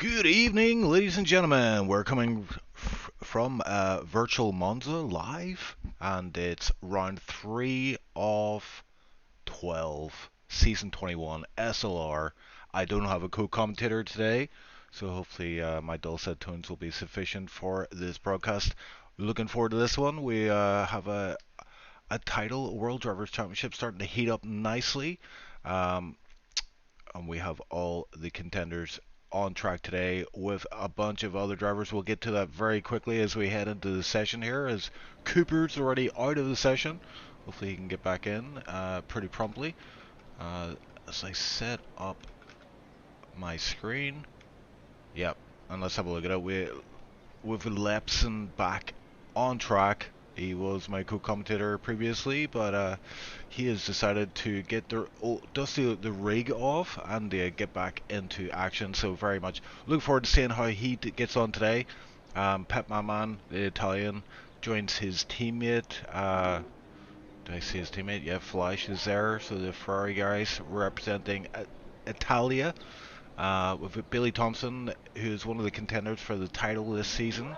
Good evening, ladies and gentlemen. We're coming from virtual Monza live, and it's round 3 of 12, season 21, SLR. I don't have a co-commentator today, so hopefully my dulcet tones will be sufficient for this broadcast. Looking forward to this one. We have a title, World Drivers' Championship, starting to heat up nicely. Um, and we have all the contenders on track today with a bunch of other drivers. We'll get to that very quickly as we head into the session here, as Cooper's already out of the session. Hopefully he can get back in pretty promptly. As I set up my screen, yep, and let's have a look at it. With Lepson back on track. He was my co-commentator previously, but he has decided to get dust the rig off and get back into action. So very much look forward to seeing how he gets on today. Pep Maman, the Italian, joins his teammate. Did I see his teammate? Yeah, Fleisch is there. So the Ferrari guys representing Italia. With Billy Thompson, who's one of the contenders for the title this season,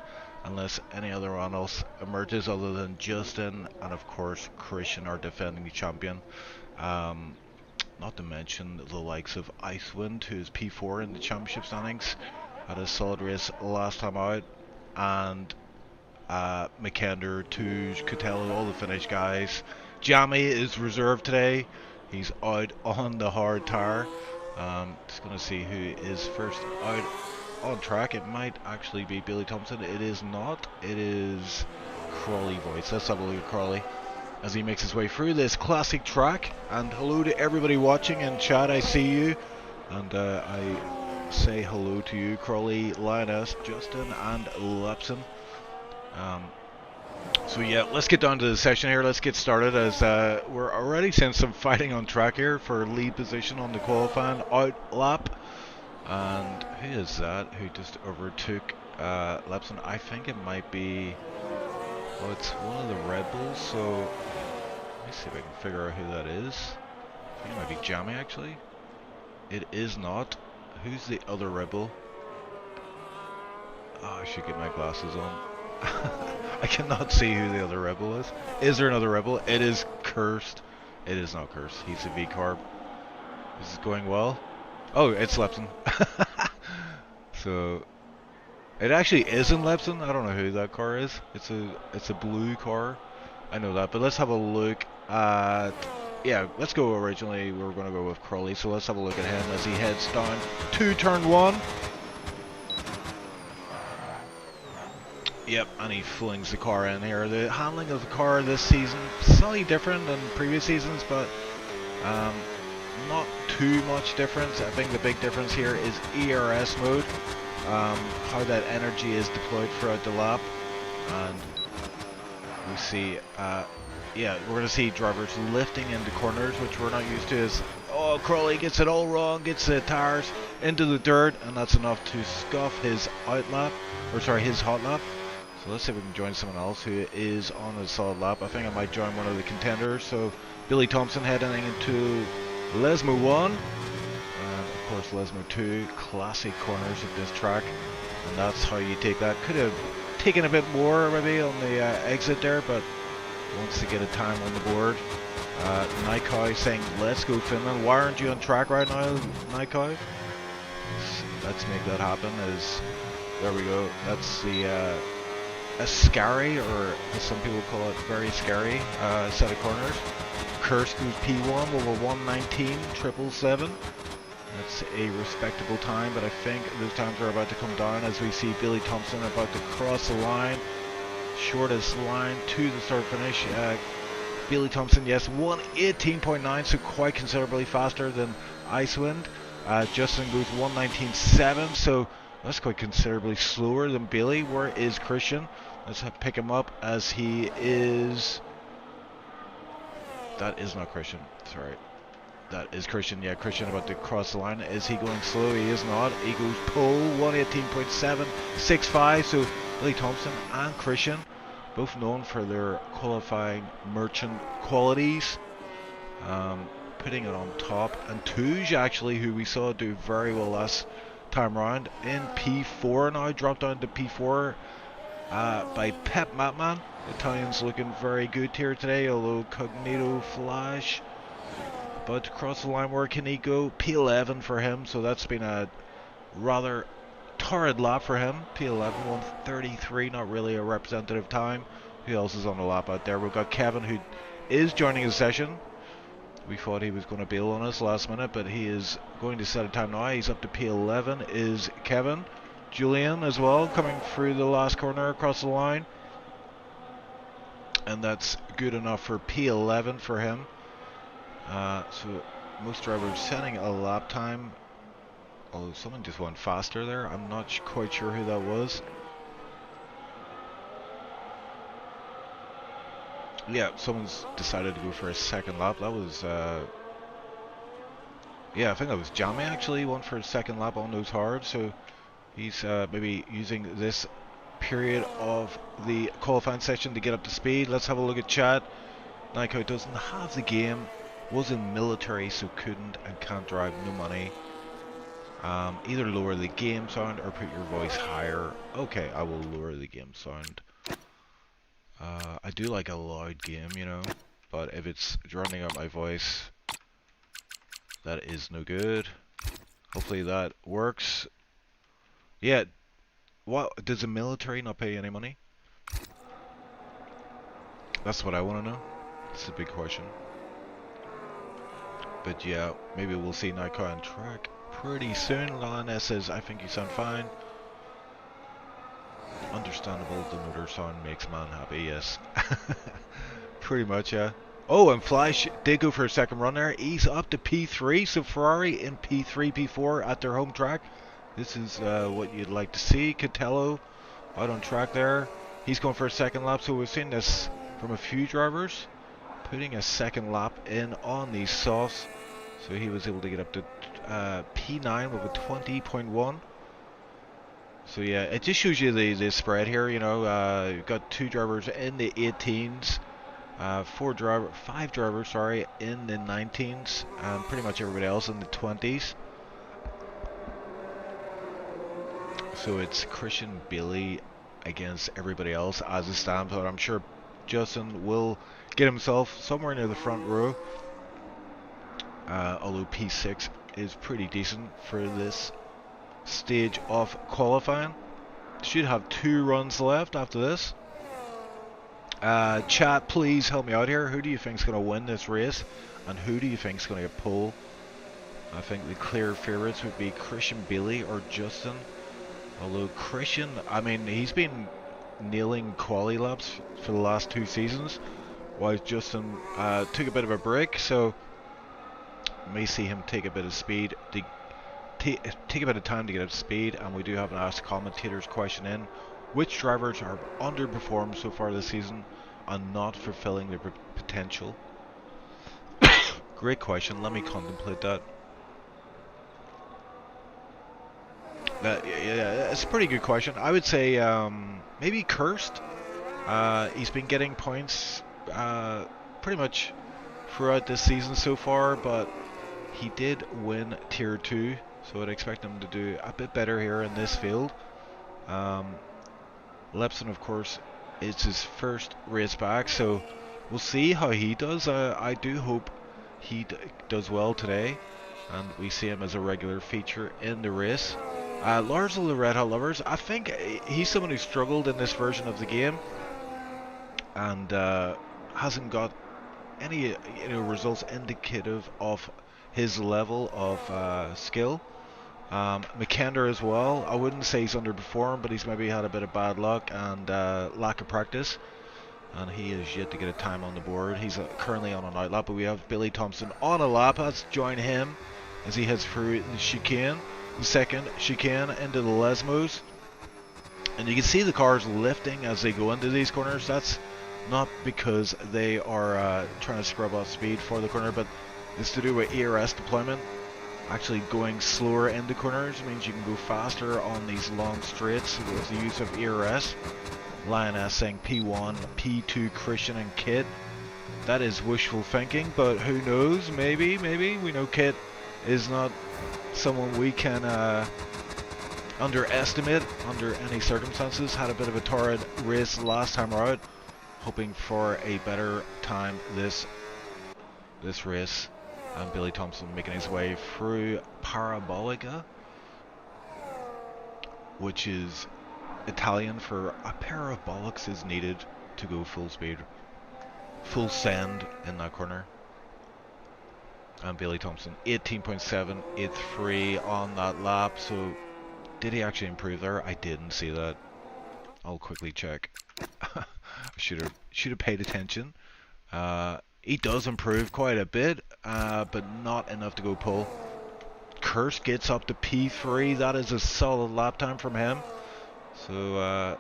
unless any other one else emerges other than Justin, and of course Christian, our defending champion. Not to mention the likes of Icewind, who's P4 in the championship standings, had a solid race last time out, and McKender, Touge, Cotello, all the Finnish guys. Jamie is reserved today. He's out on the hard tire. Just going to see who is first out on track. It might actually be Billy Thompson. It is not. It is Crawley Voice. Let's have a look at Crawley as he makes his way through this classic track. And hello to everybody watching in chat. I see you. And I say hello to you, Crawley, Lioness, Justin, and Lepson. So yeah, let's get down to the session here. Let's get started, as we're already seeing some fighting on track here for lead position on the qualifying out lap. And who is that who just overtook Lepson? I think it might be, well, it's one of the Red Bulls. So let me see if I can figure out who that is. I think it might be Jamie, actually. It is not. Who's the other Red Bull? Oh, I should get my glasses on. I cannot see who the other rebel is. Is there another rebel? It is Cursed. It is not Cursed. He's a V-carb. This is going well. Oh, it's Lepson. So it actually isn't Lepson. I don't know who that car is. It's a blue car. I know that. But let's have a look at, yeah, let's go. Originally we were going to go with Crawley, so let's have a look at him as he heads down to turn 1. Yep, and he flings the car in here. The handling of the car this season slightly different than previous seasons, but not too much difference. I think the big difference here is ERS mode, how that energy is deployed throughout the lap, and we see, yeah, we're going to see drivers lifting into corners, which we're not used to. As Crawley gets it all wrong, gets the tires into the dirt, and that's enough to scuff his out lap, or sorry, his hot lap. So let's see if we can join someone else who is on a solid lap. I think I might join one of the contenders. So Billy Thompson heading into Lesmo 1. And of course Lesmo 2. Classic corners at this track. And that's how you take that. Could have taken a bit more maybe on the exit there, but wants to get a time on the board. Nikai saying, let's go Finland. Why aren't you on track right now, Nikai? Let's make that happen. There we go. That's the Ascari, or as some people call it, very scary set of corners. Cursed goes P1 over 119.777. That's a respectable time, but I think those times are about to come down as we see Billy Thompson about to cross the line. Shortest line to the start finish. Billy Thompson, yes, 118.9, so quite considerably faster than Icewind. Justin goes 119.7, so that's quite considerably slower than Billy. Where is Christian? Let's pick him up as he is... That is not Christian. Sorry. That is Christian. Yeah, Christian about to cross the line. Is he going slow? He is not. He goes pole 118.765. So Billy Thompson and Christian, both known for their qualifying merchant qualities, putting it on top. And Touge, actually, who we saw do very well last time round. In P4 now, dropped down to P4 by Pep Matman. Italian's looking very good here today, although Cognito Flash about to cross the line. Where can he go? P11 for him, so that's been a rather torrid lap for him. P11, 1:33, not really a representative time. Who else is on the lap out there? We've got Kevin, who is joining the session. We thought he was going to bail on us last minute, but he is going to set a time now. He's up to P11 is Kevin. Julian as well, coming through the last corner across the line. And that's good enough for P11 for him. So most drivers setting a lap time. Although someone just went faster there. I'm not quite sure who that was. Yeah, someone's decided to go for a second lap. That was, yeah, I think that was Jamie actually. Went for a second lap on those hard. So he's maybe using this period of the qualifying session to get up to speed. Let's have a look at chat. Nyko doesn't have the game. Was in military, so couldn't and can't drive. No money. Either lower the game sound or put your voice higher. Okay, I will lower the game sound. I do like a loud game, you know, but if it's drowning out my voice, that is no good. Hopefully that works. Yeah, what, does the military not pay any money? That's what I want to know. It's a big question. But yeah, maybe we'll see Nyko on track pretty soon. Lana says, I think you sound fine. Understandable, the motor sound makes man happy, yes. Pretty much, yeah. Oh, and Flash did go for a second run there. He's up to P3, so Ferrari in P3, P4 at their home track. This is what you'd like to see. Catello out on track there. He's going for a second lap, so we've seen this from a few drivers. Putting a second lap in on these softs. So he was able to get up to P9 with a 20.1. So yeah, it just shows you the spread here, you know. You've got two drivers in the 18s, five drivers, sorry, in the 19s, and pretty much everybody else in the 20s. So it's Christian Bailey against everybody else as it stands, but I'm sure Justin will get himself somewhere near the front row. Although P6 is pretty decent for this stage of qualifying. Should have 2 runs left after this. Chat, please help me out here. Who do you think is going to win this race, and who do you think is going to get pole? I think the clear favourites would be Christian Bailey or Justin. Although Christian, I mean, he's been nailing quali laps for the last 2 seasons, while Justin took a bit of a break, so may see him take a bit of speed to take a bit of time to get up to speed. And we do have an Ask Commentators question in: which drivers are underperformed so far this season and not fulfilling their potential? Great question. Let me contemplate that. Yeah, it's a pretty good question. I would say maybe Kirst. He's been getting points pretty much throughout this season so far, but he did win Tier 2, so I'd expect him to do a bit better here in this field. Lepson, of course, it's his first race back, so we'll see how he does. I do hope he does well today, and we see him as a regular feature in the race. Lars of the Red Hot Lovers, I think he's someone who struggled in this version of the game and hasn't got any results indicative of his level of skill. McKender as well, I wouldn't say he's underperformed, but he's maybe had a bit of bad luck and lack of practice, and he is yet to get a time on the board. He's currently on an out lap, but we have Billy Thompson on a lap. Let's join him as he heads through the chicane. The second chicane into the Lesmos, and you can see the cars lifting as they go into these corners. That's not because they are trying to scrub off speed for the corner, but it's to do with ERS deployment. Actually going slower into corners means you can go faster on these long straights with the use of ERS. Lioness saying P1, P2 Christian and Kit. That is wishful thinking, but who knows? Maybe we know Kit is not someone we can underestimate under any circumstances. Had a bit of a torrid race last time out, hoping for a better time this race. And Billy Thompson making his way through Parabolica, which is Italian for a pair of bollocks is needed to go full speed, full send in that corner. And Billy Thompson 18.783 on that lap. So did he actually improve there? I didn't see that. I'll quickly check. I should have paid attention. He does improve quite a bit, but not enough to go pole. Curse gets up to P3. That is a solid lap time from him. So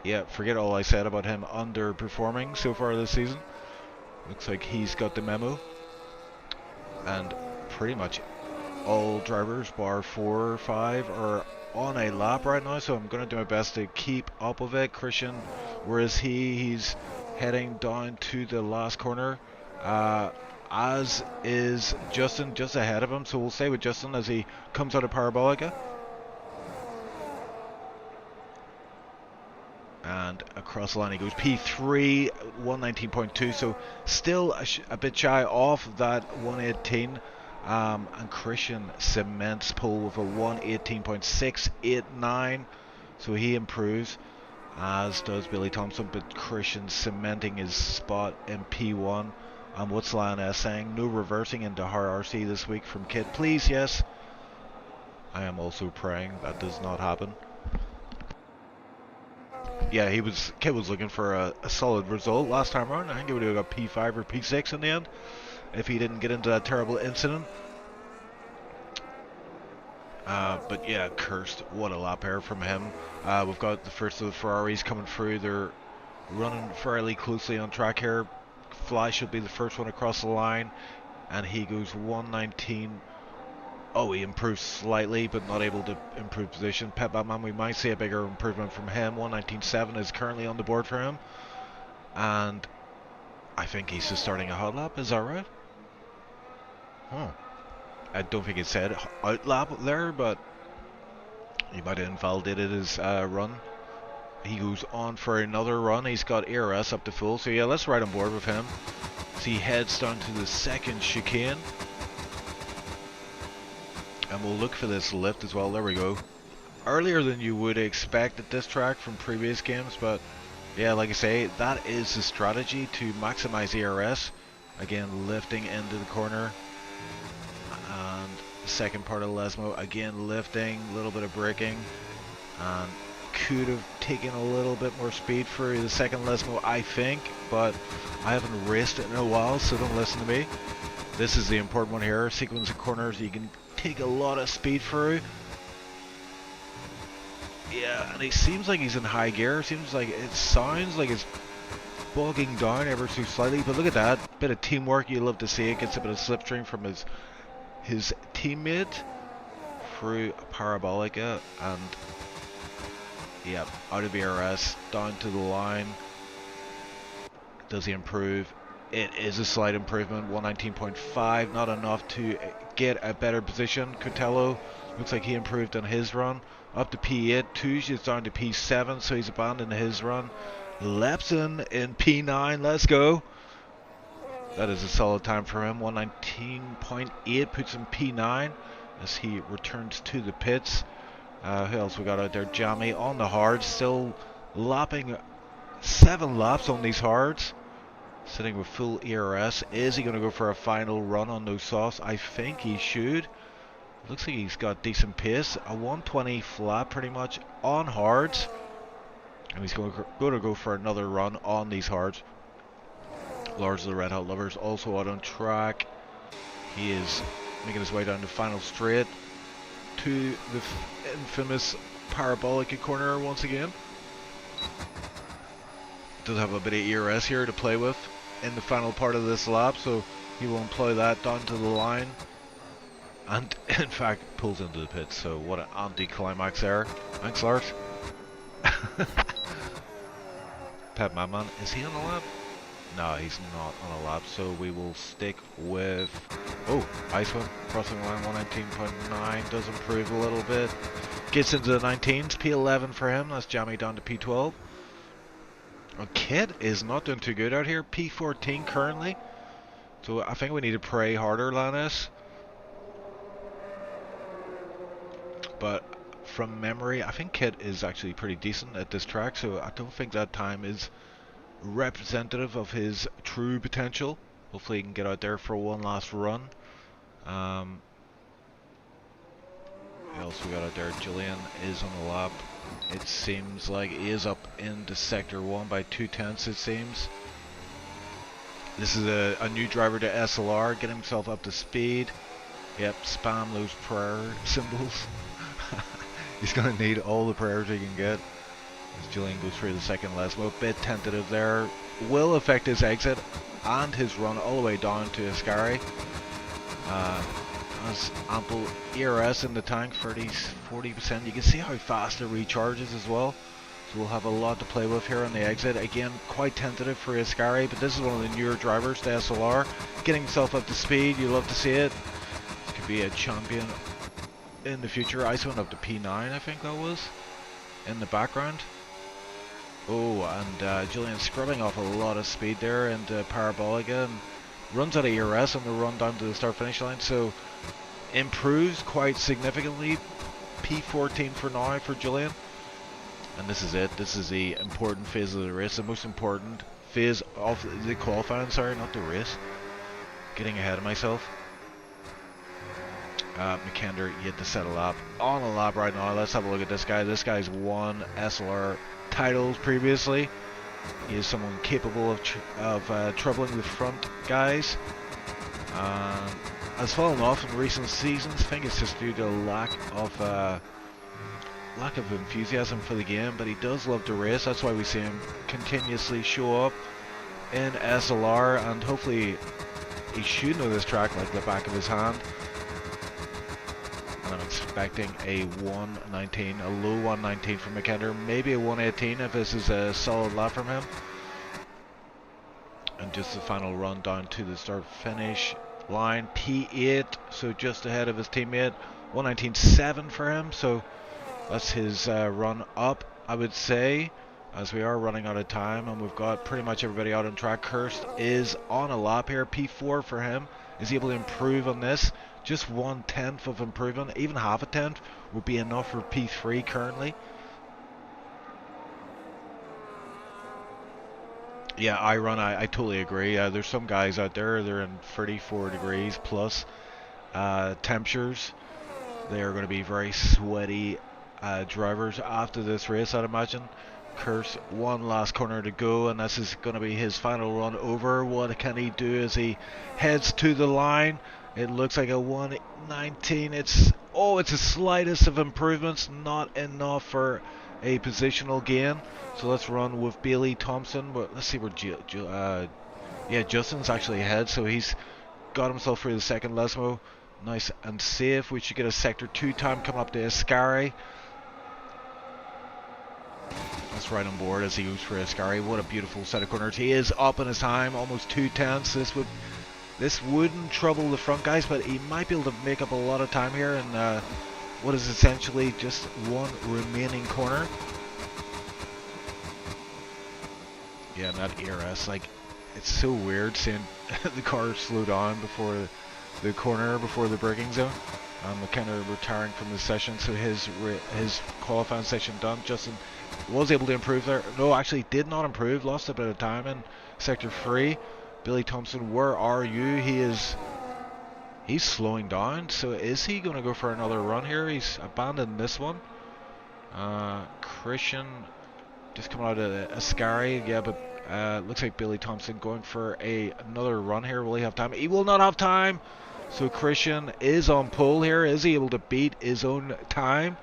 yeah, forget all I said about him underperforming so far this season. Looks like he's got the memo. And pretty much all drivers bar 4 or 5 are on a lap right now, so I'm going to do my best to keep up with it. Christian, where is he? He's heading down to the last corner, as is Justin just ahead of him, so we'll stay with Justin as he comes out of Parabolica. And across the line he goes. P3, 119.2, so still a bit shy off that 118. And Christian cements pole with a 118.689, so he improves, as does Billy Thompson. But Christian cementing his spot in P1. And what's Lioness saying? No reversing into hard RC this week from Kit, please. Yes, I am also praying that does not happen. Yeah, Kit was looking for a solid result last time around. I think he would have got P5 or P6 in the end if he didn't get into that terrible incident. But yeah, cursed. What a lap air from him. We've got the first of the Ferraris coming through. They're running fairly closely on track here. Fly should be the first one across the line, and he goes 119. Oh, he improves slightly, but not able to improve position. Pep Batman, we might see a bigger improvement from him. 119.7 is currently on the board for him. And I think he's just starting a hot lap, is that right? Oh. I don't think it said out lap there, but he might have invalidated his run. He goes on for another run. He's got ERS up to full, so yeah, let's ride on board with him. So he heads down to the second chicane. And we'll look for this lift as well. There we go. Earlier than you would expect at this track from previous games, but yeah, like I say, that is the strategy to maximize ERS. Again, lifting into the corner. And the second part of Lesmo, again lifting, a little bit of braking. And could have taken a little bit more speed for the second Lesmo, I think, but I haven't raced it in a while, so don't listen to me. This is the important one here. Sequence of corners you can take a lot of speed through. Yeah, and it seems like he's in high gear. Seems like it sounds like it's bogging down ever so slightly, but look at that. Bit of teamwork, you love to see it. Gets a bit of slipstream from his teammate through Parabolica, and yeah, out of ERS, down to the line. Does he improve? It is a slight improvement, 119.5, not enough to get a better position. Cotello looks like he improved on his run, up to P8. Touche is down to P7, so he's abandoned his run. Lepson in P9, let's go. That is a solid time for him, 119.8, puts him P9 as he returns to the pits. Who else we got out there? Jamie on the hards, still lapping 7 laps on these hards. Sitting with full ERS. Is he going to go for a final run on those softs? I think he should. Looks like he's got decent pace. A 120 flat pretty much on hards. And he's going to go for another run on these hards. Lords of the Red Hot Lovers also out on track. He is making his way down the final straight to the infamous Parabolica corner once again. Does have a bit of ERS here to play with in the final part of this lap, so he will employ that down to the line and in fact pulls into the pits. So what an anti-climax there. Thanks, Lars. Pep Madman, is he on a lap? No, he's not on a lap, so we will stick with Icewind crossing the line. 119.9 does improve a little bit. Gets into the 19s, P11 for him. That's Jamie down to P12. Kid is not doing too good out here, P14 currently. So I think we need to pray harder than this. But from memory, I think Kid is actually pretty decent at this track, so I don't think that time is representative of his true potential. Hopefully he can get out there for one last run. Who else we got out there? Julian is on the lap. It seems like he is up into sector 1 by 2/10, it seems. This is a new driver to SLR, getting himself up to speed. Yep, spam those prayer symbols. He's going to need all the prayers he can get. As Julian goes through the second Lesmo, a bit tentative there. Will affect his exit and his run all the way down to Ascari. Has ample ERS in the tank, 40%. You can see how fast it recharges as well. So we'll have a lot to play with here on the exit. Again, quite tentative for Ascari, but this is one of the newer drivers to SLR. Getting himself up to speed, you love to see it. This could be a champion in the future. Ice went up to P9, I think that was, in the background. Oh, and Julian scrubbing off a lot of speed there into Parabolica and runs out of ERS on the run down to the start finish line, so improves quite significantly. P14 for now for Julian. And this is it. This is the important phase of the race, the most important phase of the qualifying, sorry, not the race. Getting ahead of myself. McKender yet to settle up on a lap right now. Let's have a look at this guy. This guy's won SLR titles previously. He is someone capable of troubling the front guys. Has fallen off in recent seasons. I think it's just due to lack of enthusiasm for the game, but he does love to race. That's why we see him continuously show up in SLR, and hopefully he should know this track like the back of his hand. And I'm expecting a 119, a low 119 from McKender, maybe a 118 if this is a solid lap from him. And just the final run down to the start finish line, P8, so just ahead of his teammate. 119.7 for him, so that's his run up, I would say, as we are running out of time and we've got pretty much everybody out on track. Kirst is on a lap here, P4 for him. Is he able to improve on this? Just 1/10 of improvement, even half a tenth would be enough for P3 currently. Yeah, I totally agree. There's some guys out there, they're in 34 degrees plus temperatures. They are going to be very sweaty drivers after this race, I'd imagine. Kurse, one last corner to go, and this is going to be his final run over. What can he do as he heads to the line? It looks like a 119. It's the slightest of improvements, not enough for a positional gain. So let's run with Bailey Thompson. But let's see where Justin's actually ahead. So he's got himself through the second Lesmo. Nice and safe. We should get a sector 2 time coming up to Ascari. That's right on board as he goes for Ascari. What a beautiful set of corners. He is up in his time, almost 2/10. This wouldn't trouble the front guys, but he might be able to make up a lot of time here in what is essentially just one remaining corner. Yeah, and that ERS, like, it's so weird seeing the car slow down before the corner, before the braking zone. Kind of retiring from the session, so his qualifying session done. Justin was able to improve there. No, actually did not improve. Lost a bit of time in sector 3. Billy Thompson, where are you? He's slowing down. So is he going to go for another run here? He's abandoned this one. Christian just coming out of Ascari. Yeah, but looks like Billy Thompson going for another run here. Will he have time? He will not have time. So Christian is on pole here. Is he able to beat his own time?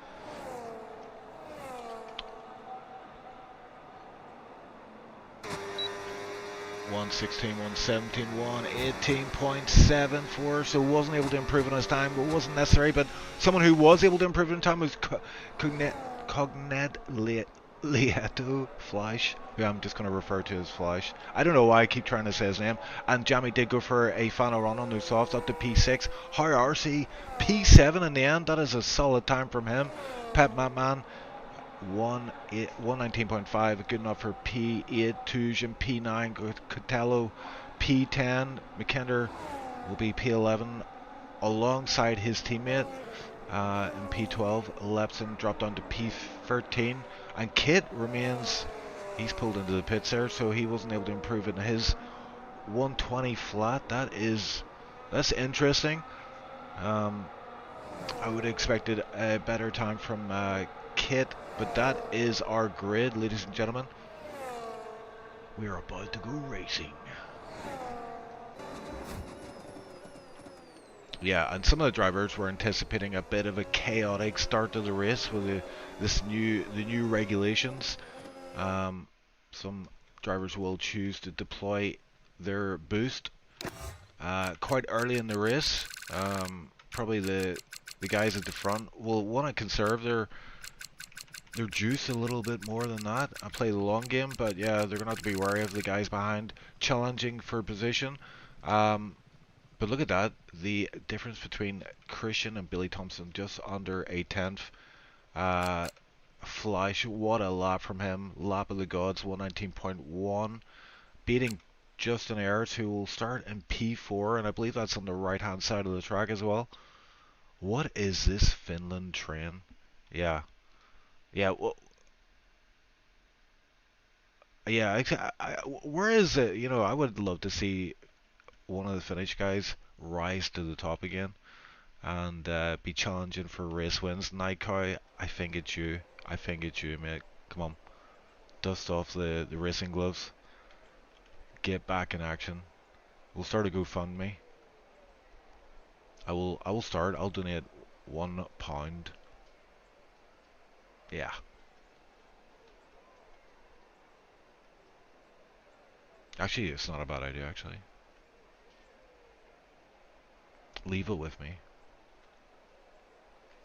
.116, 117, 118.74. So wasn't able to improve on his time. It wasn't necessary, but someone who was able to improve on time was Lieto Flash, who I'm just going to refer to as Flash. I don't know why I keep trying to say his name. And Jamie did go for a final run on those softs up to P6. Harry RC P7 in the end. That is a solid time from him. Pep Matman 119.5, good enough for P8. Tujan P9. Cotello P10. McKinder will be P11 alongside his teammate. In P12, Lepson dropped down to P13, and Kit remains, he's pulled into the pits there, so he wasn't able to improve in his 120 flat. That's interesting. I would have expected a better time from Kit, but that is our grid, ladies and gentlemen. We are about to go racing. Yeah, and some of the drivers were anticipating a bit of a chaotic start to the race with the new regulations. Some drivers will choose to deploy their boost quite early in the race. Probably the guys at the front will want to conserve their juice a little bit more than that and play the long game. But yeah, they're gonna have to be wary of the guys behind challenging for position. But look at that, the difference between Christian and Billy Thompson, just under a tenth. Flash, what a lap from him. Lap of the gods, 119.1. Beating Justin Ayers, who will start in P4, and I believe that's on the right hand side of the track as well. What is this Finland train? Yeah. Yeah, well, yeah, where is it? You know, I would love to see one of the Finnish guys rise to the top again and be challenging for race wins. Nightcow, I think it's you. I think it's you, mate. Come on. Dust off the racing gloves. Get back in action. We'll start a GoFundMe. I will start. I'll donate £1. Yeah. Actually, it's not a bad idea, actually. Leave it with me.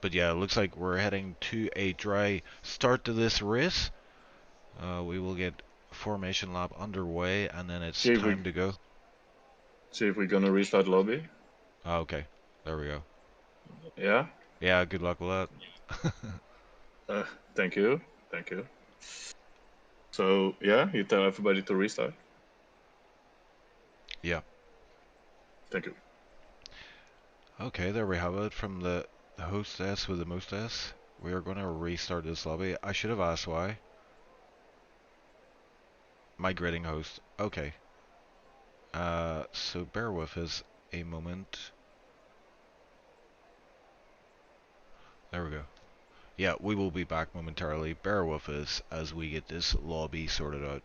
But yeah, it looks like we're heading to a dry start to this race. We will get formation lap underway, and then it's time to go. See if we're gonna restart lobby. Oh, okay, there we go. Yeah? Yeah, good luck with that. Thank you. Thank you. So, yeah, you tell everybody to restart? Yeah. Thank you. Okay, there we have it from the hostess with the mostess. We are going to restart this lobby. I should have asked why. Migrating host. Okay. So bear with us a moment. There we go. Yeah, we will be back momentarily. Bear with us as we get this lobby sorted out.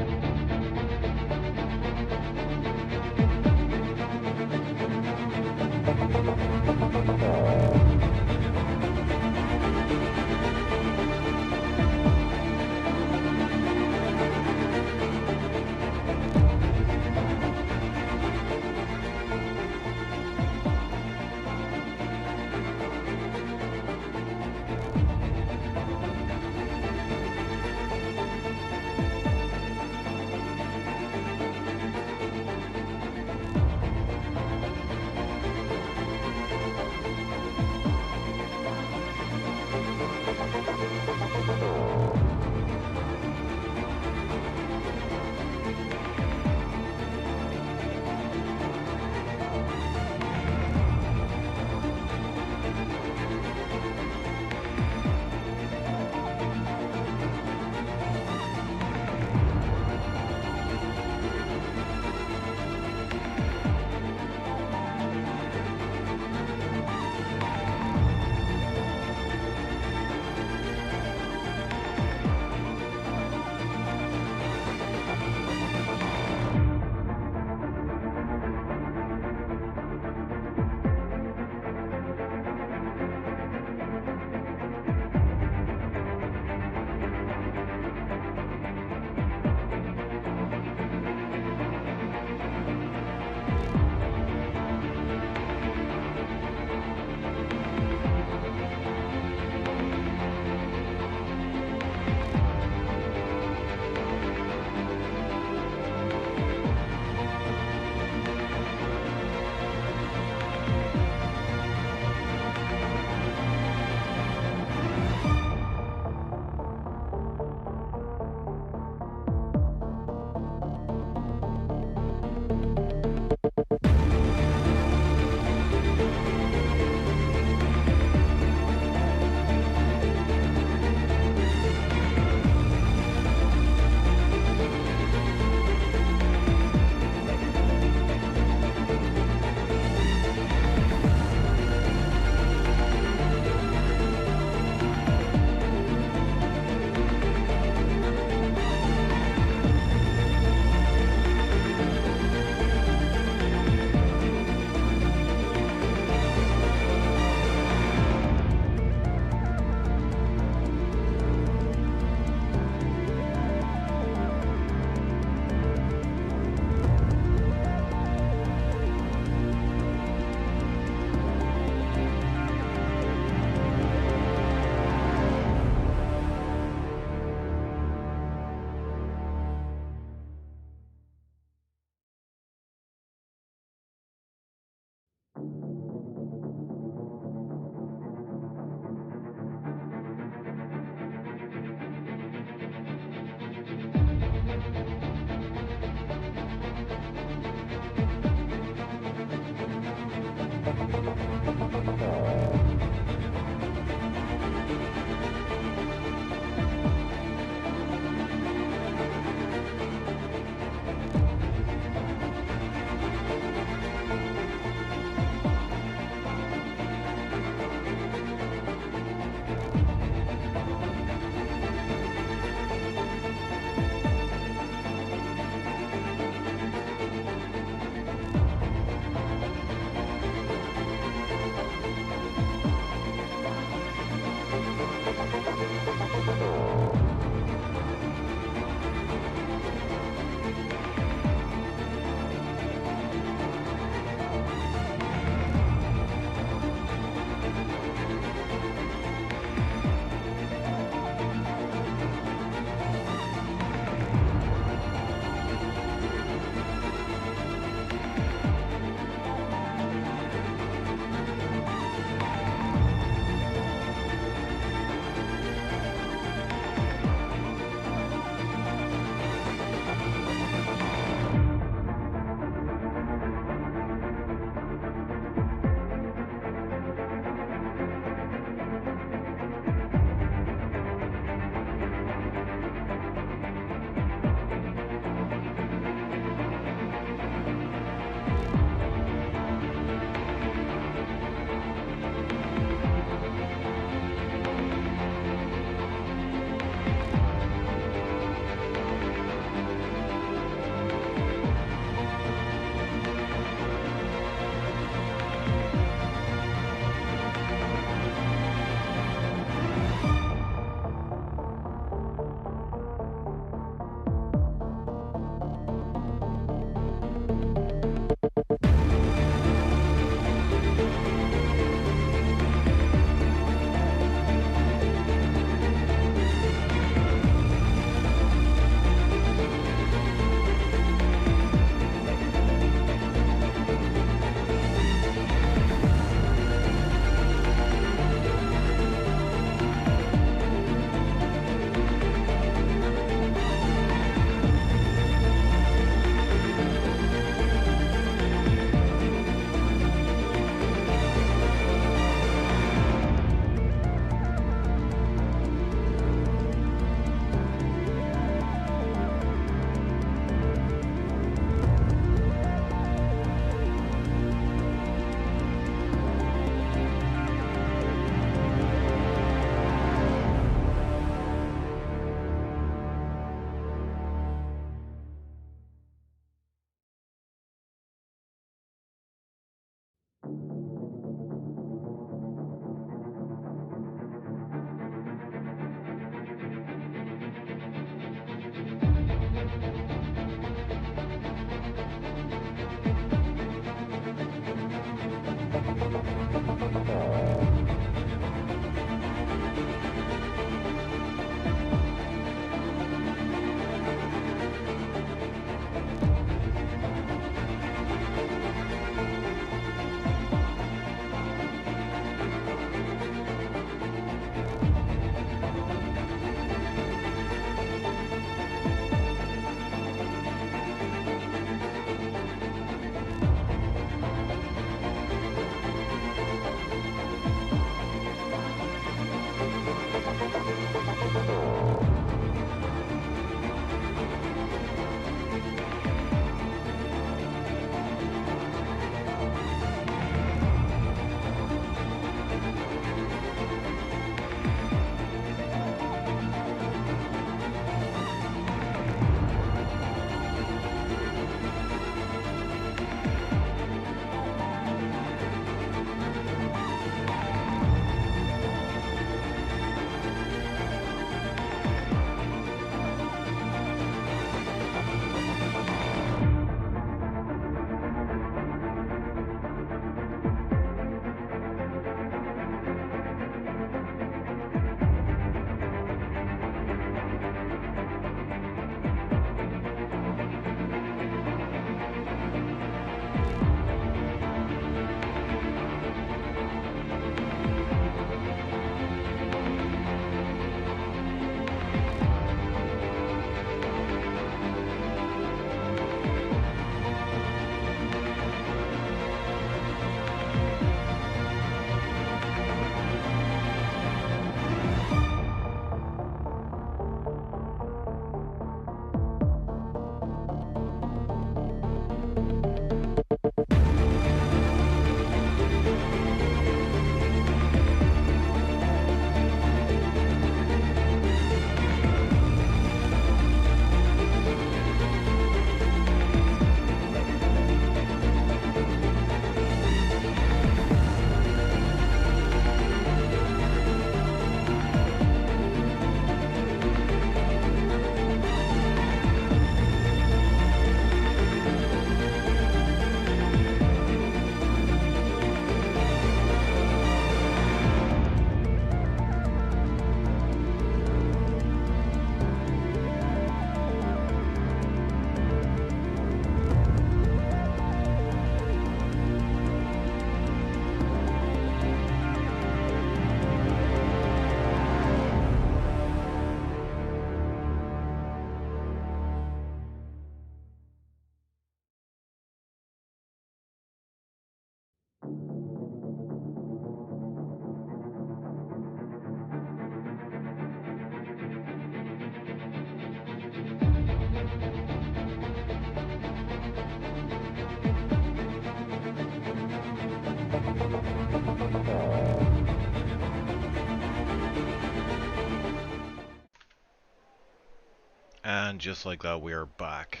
just like that, we are back.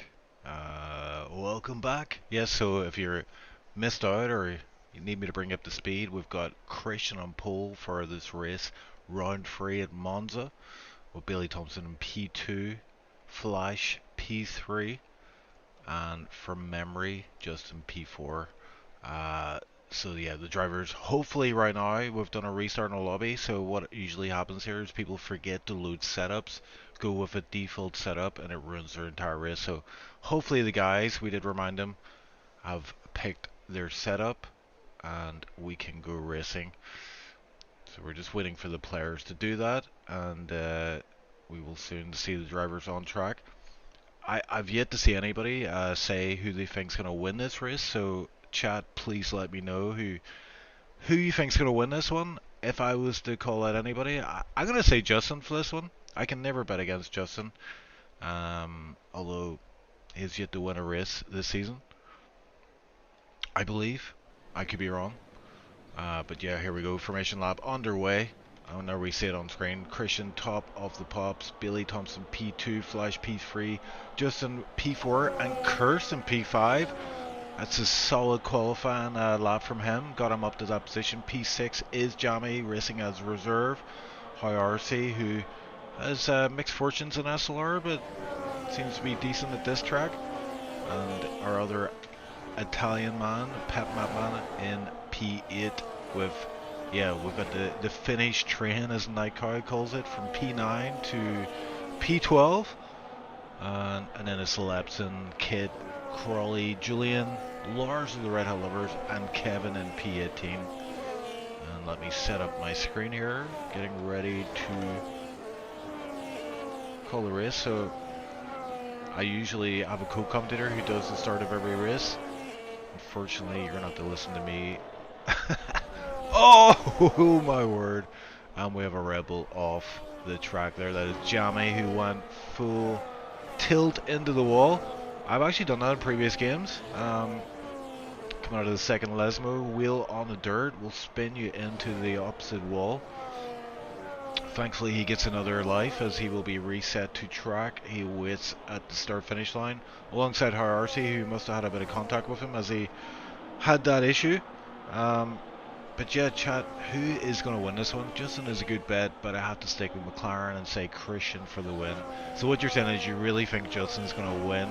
Welcome back. Yes, so if you're missed out or you need me to bring up the speed, we've got Christian on pole for this race, round 3 at Monza, with Billy Thompson in P2, Flash P3, and from memory, Justin P4. So yeah, the drivers, hopefully right now, we've done a restart in the lobby, so what usually happens here is people forget to load setups, go with a default setup, and it ruins their entire race. So hopefully the guys, we did remind them, have picked their setup, and we can go racing. So we're just waiting for the players to do that, and we will soon see the drivers on track. I've yet to see anybody say who they think's going to win this race, so chat, please let me know who you think's going to win this one. If I was to call out anybody, I'm going to say Justin for this one. I can never bet against Justin, although he's yet to win a race this season, I believe. I could be wrong. But yeah, here we go. Formation lap underway. Oh, now we see it on screen. Christian top of the pops, Billy Thompson P2, Flash P3, Justin P4, and Kirsten P5. That's a solid qualifying lap from him. Got him up to that position. P6 is Jamie, racing as reserve. High RC, who has mixed fortunes in SLR, but seems to be decent at this track. And our other Italian man, Pep Matman, in P8 with, yeah, we've got the Finnish train, as Nightcow calls it, from P9 to P12. And then it's Lepson, Kit, Crawley, Julian, Lars of the Red Hot Lovers, and Kevin in P18. And let me set up my screen here, getting ready to call the race. So I usually have a co-commentator who does the start of every race. Unfortunately, you're gonna have to listen to me. Oh my word! And we have a rebel off the track there. That is Jamie, who went full tilt into the wall. I've actually done that in previous games. Coming out of the second Lesmo, wheel on the dirt will spin you into the opposite wall. Thankfully he gets another life as he will be reset to track. He waits at the start finish line alongside Hararsi, who must have had a bit of contact with him as he had that issue. But yeah, chat, who is going to win this one? Justin is a good bet, but I have to stick with McLaren and say Christian for the win. So what you're saying is you really think Justin's going to win,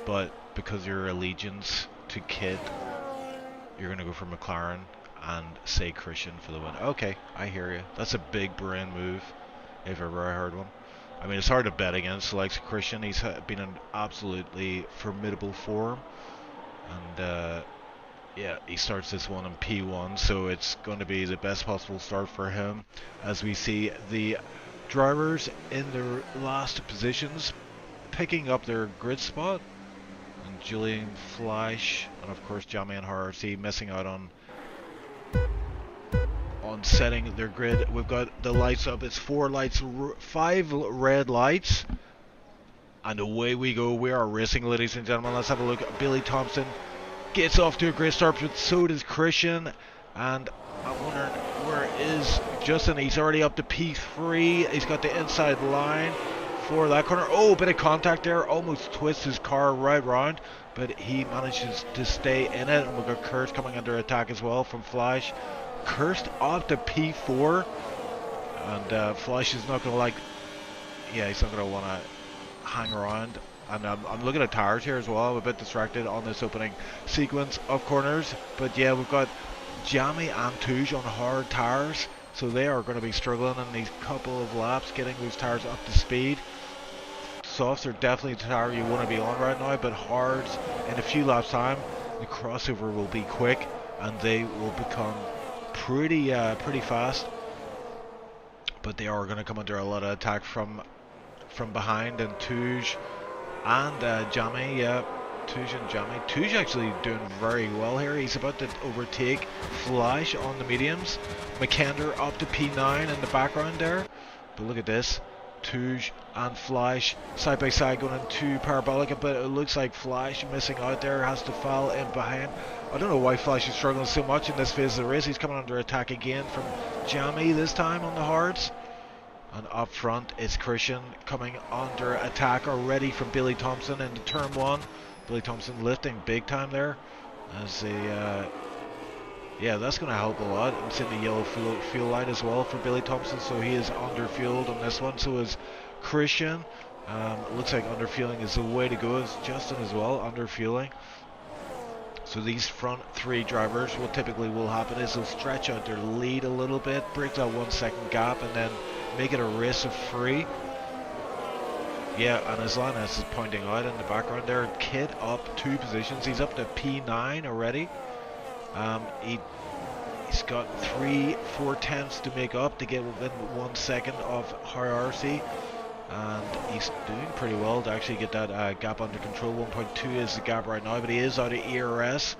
but because your allegiance to Kit, you're going to go for McLaren and say Christian for the win. Okay, I hear you. That's a big brain move, if ever I heard one. I mean, it's hard to bet against the likes of Christian. He's been in absolutely formidable form. And yeah, he starts this one in P1, so it's going to be the best possible start for him. As we see the drivers in their last positions picking up their grid spot. And Julian, Flash, and of course Jamie and RRC missing out on setting their grid. We've got the lights up. It's 4 lights, 5 red lights, and away we go. We are racing, ladies and gentlemen. Let's have a look. Billy Thompson gets off to a great start, but so does Christian. And I'm wondering, where is Justin? He's already up to P3. He's got the inside line for that corner. Oh, bit of contact there. Almost twists his car right round, but he manages to stay in it. And we've got Kurst coming under attack as well from Flash. Kurst up to P4. And Flash is not going to like... Yeah, he's not going to want to hang around. And I'm looking at tires here as well. I'm a bit distracted on this opening sequence of corners. But yeah, we've got Jamie and Touge on hard tires. So they are going to be struggling in these couple of laps, getting those tires up to speed. Softs are definitely the tire you want to be on right now, but hards in a few laps time, the crossover will be quick and they will become pretty fast. But they are going to come under a lot of attack from behind, and Touge and Jamie, yeah, Touge and Jamie. Touge actually doing very well here. He's about to overtake Flash on the mediums. McKender up to P9 in the background there. But look at this. Touge and Flash side by side going into Parabolic, but it looks like Flash missing out there, has to fall in behind. I don't know why Flash is struggling so much in this phase of the race. He's coming under attack again from Jamie this time on the hards. And up front is Christian coming under attack already from Billy Thompson into turn 1. Billy Thompson lifting big time there as a yeah, that's going to help a lot. I'm seeing the yellow fuel light as well for Billy Thompson, so he is under-fueled on this one. So is Christian. Looks like under-fueling is the way to go. It's Justin as well, under-fueling. So these front 3 drivers, what typically will happen is they'll stretch out their lead a little bit, break that 1 second gap, and then make it a race of 3. Yeah, and as Linus is pointing out in the background there, Kid up 2 positions. He's up to P9 already. He's got 3-4 tenths to make up to get within 1 second of RRC, and he's doing pretty well to actually get that gap under control. 1.2 is the gap right now, but he is out of ERS,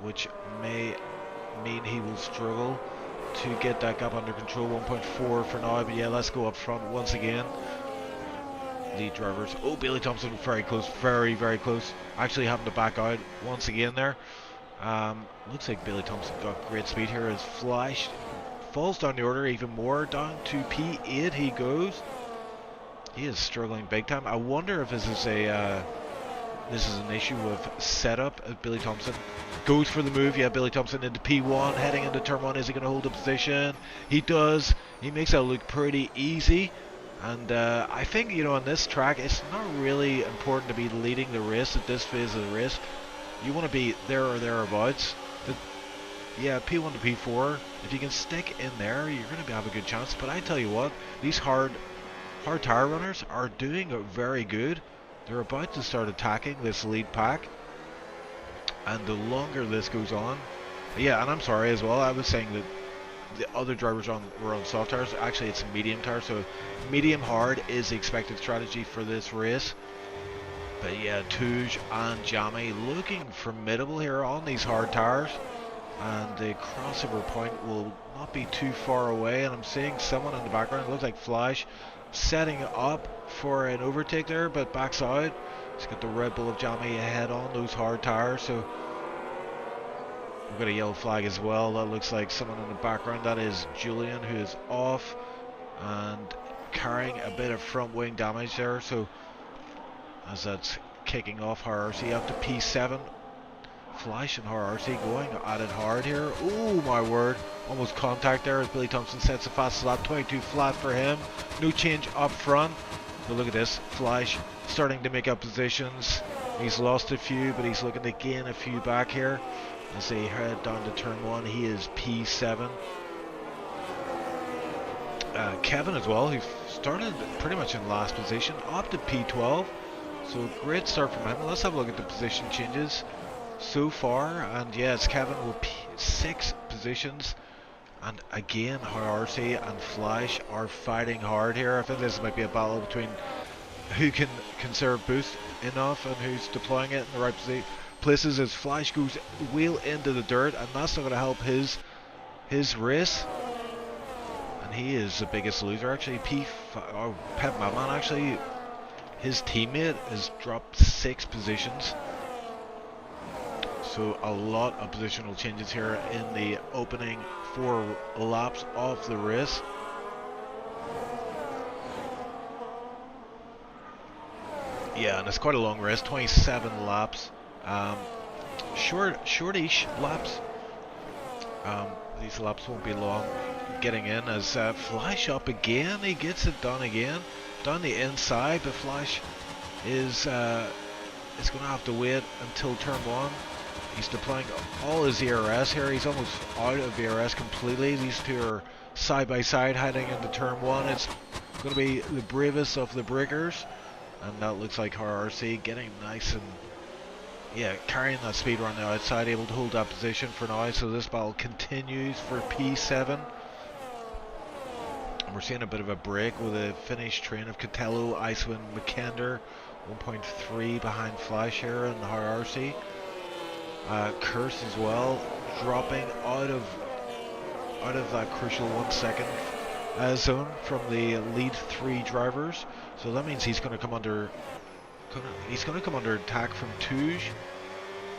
which may mean he will struggle to get that gap under control. 1.4 for now, but yeah, let's go up front once again. Lead drivers. Oh, Billy Thompson very close, very close. Actually having to back out once again there. Looks like Billy Thompson got great speed here as Flash falls down the order even more, down to P8 he goes. He is struggling big time. I wonder if this is an issue of setup as Billy Thompson goes for the move. Yeah, Billy Thompson into P1, heading into turn 1. Is he going to hold the position? He does. He makes that look pretty easy. And I think, you know, on this track, it's not really important to be leading the race at this phase of the race. You want to be there or thereabouts. Yeah, P1 to P4. If you can stick in there, you're going to have a good chance. But I tell you what, these hard tire runners are doing very good. They're about to start attacking this lead pack. And the longer this goes on, yeah, and I'm sorry as well, I was saying that the other drivers were on soft tires. Actually, it's medium tires, so medium hard is the expected strategy for this race. But yeah, Touge and Jamie looking formidable here on these hard tires. And the crossover point will not be too far away. And I'm seeing someone in the background, it looks like Flash, setting up for an overtake there, but backs out. He's got the Red Bull of Jamie ahead on those hard tires. So we've got a yellow flag as well. That looks like someone in the background. That is Julian, who is off and carrying a bit of front wing damage there. So as that's kicking off RRC up to P7. Flash and RRC going at it hard here. Oh my word, almost contact there as Billy Thompson sets the fastest lap. 22 flat for him, no change up front. But look at this, Flash starting to make up positions. He's lost a few, but he's looking to gain a few back here as they head down to turn 1. He is P7. Kevin as well, who started pretty much in last position, up to P12. So great start from him. Let's have a look at the position changes so far, and yeah, it's Kevin with 6 positions, and again RRC and Flash are fighting hard here. I think this might be a battle between who can conserve boost enough and who's deploying it in the right places as Flash goes wheel into the dirt, and that's not going to help his race, and he is the biggest loser actually. Pep Madman actually, his teammate has dropped 6 positions. So a lot of positional changes here in the opening 4 laps of the race. Yeah, and it's quite a long race, 27 laps. Shortish laps. These laps won't be long getting in as Flash up again. He gets it done again, down the inside, but Flash is going to have to wait until turn 1. He's deploying all his ERS here. He's almost out of ERS completely. These two are side by side heading into turn 1. It's going to be the bravest of the breakers, and that looks like RRC getting nice and yeah, carrying that speed around the outside, able to hold that position for now. So this battle continues for P7. And we're seeing a bit of a break with a finished train of Catello, Icewind, McKender, 1.3 behind Flash here in the RRC. Curse as well, dropping out of that crucial 1 second zone from the lead 3 drivers. So that means he's going to come under attack from Touge,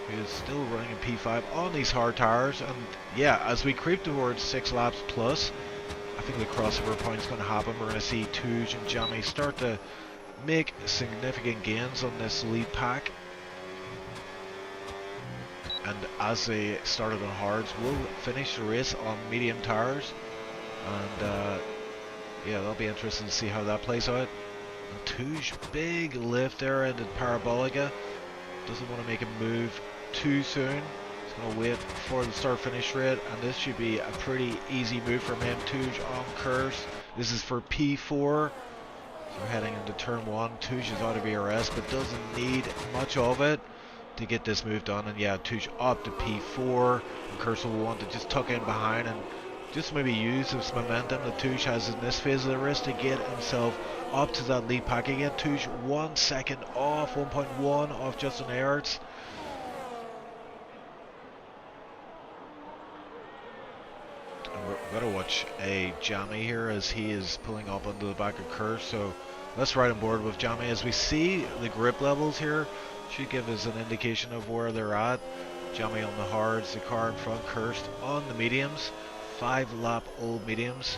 who is still running in P5 on these hard tires. And yeah, as we creep towards 6 laps plus, I think the crossover point is going to happen. We're going to see Touge and Jamie start to make significant gains on this lead pack. And as they started on hards, we'll finish the race on medium tires. And yeah, that'll be interesting to see how that plays out. And Touge, big lift there into Parabolica. Doesn't want to make a move too soon. He's going to wait for the start-finish rate, and this should be a pretty easy move from him. Touge on curves. This is for P4. So heading into turn 1. Touge is out of ERS, but doesn't need much of it to get this move done. And yeah, Touge up to P4. And Curse will want to just tuck in behind and just maybe use this momentum that Touge has in this phase of the race to get himself up to that lead pack again. Touge 1 second off, 1.1 off Justin Ayerts. We're going to watch a Jamie here as he is pulling up onto the back of Curse. So let's ride on board with Jamie as we see the grip levels here. Should give us an indication of where they're at. Jamie on the hards, the car in front, Cursed on the mediums. 5-lap old mediums.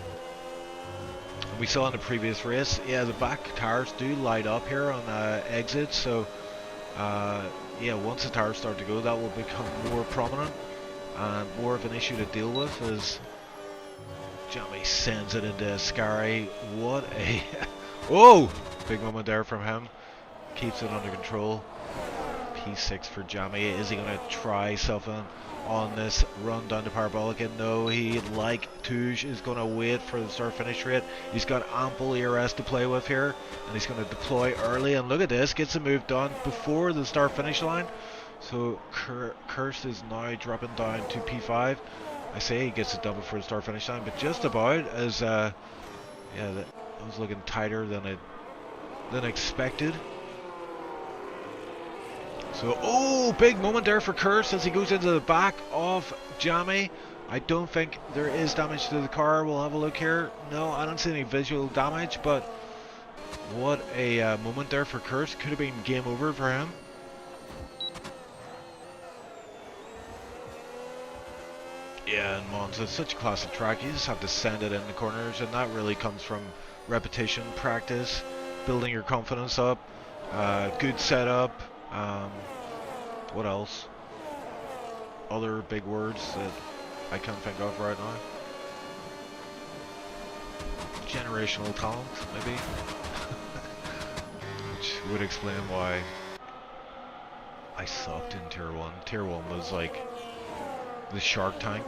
And we saw in the previous race, yeah, the back tires do light up here on exits. So yeah, once the tires start to go, that will become more prominent and more of an issue to deal with as Jamie sends it into Scary. What a whoa! Big moment there from him. Keeps it under control. P6 for Jamie. Is he going to try something on this run down to Parabolica? No, he, like Touge, is going to wait for the start finish rate. He's got ample ERS to play with here, and he's going to deploy early. And look at this, gets the move done before the start finish line. So Curse is now dropping down to P5. I say he gets it done before the start finish line, but just about as yeah, that was looking tighter than expected. So, oh, big moment there for Curse as he goes into the back of Jamie. I don't think there is damage to the car. We'll have a look here. No, I don't see any visual damage, but what a moment there for Curse. Could have been game over for him. Yeah, and Monza, it's such a classic track. You just have to send it in the corners, and that really comes from repetition, practice, building your confidence up, good setup. What else? Other big words that I can't think of right now. Generational talent, maybe. Which would explain why I sucked in Tier 1. Tier 1 was like the Shark Tank.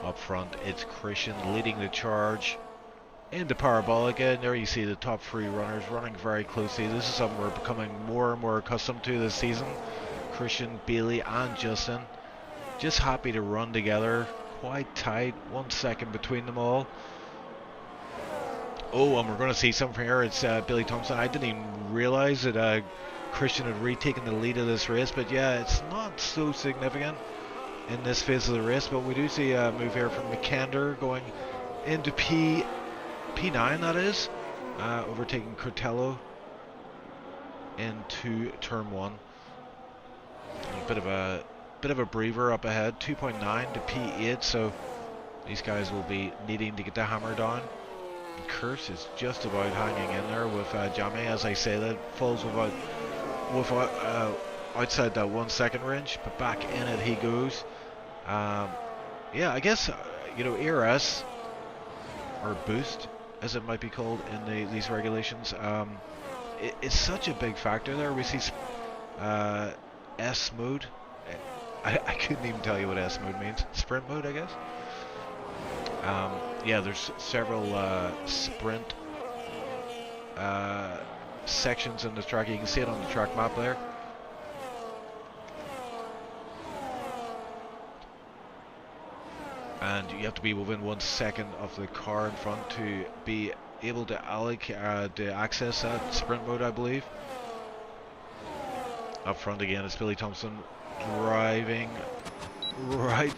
Up front, it's Christian leading the charge into Parabolica, and there you see the top 3 runners running very closely. This is something we're becoming more and more accustomed to this season. Christian, Bailey and Justin just happy to run together, quite tight, 1 second between them all. Oh, and we're going to see something here. It's Billy Thompson. I didn't even realize that Christian had retaken the lead of this race, but yeah, it's not so significant in this phase of the race. But we do see a move here from McKander going into P9, that is, overtaking Cortello into turn 1. A bit of a breather up ahead, 2.9 to P8. So these guys will be needing to get the hammer down. And Curse is just about hanging in there with Jamie. As I say, that falls without outside that 1 second range, but back in it he goes. Yeah, I guess you know, ERS or boost, as it might be called in these regulations, it's such a big factor there. We see S mode. I couldn't even tell you what S mode means. Sprint mode, I guess. Yeah, there's several sprint sections in the track. You can see it on the track map there. And you have to be within 1 second of the car in front to be able to access that sprint mode, I believe. Up front again, it's Billy Thompson driving right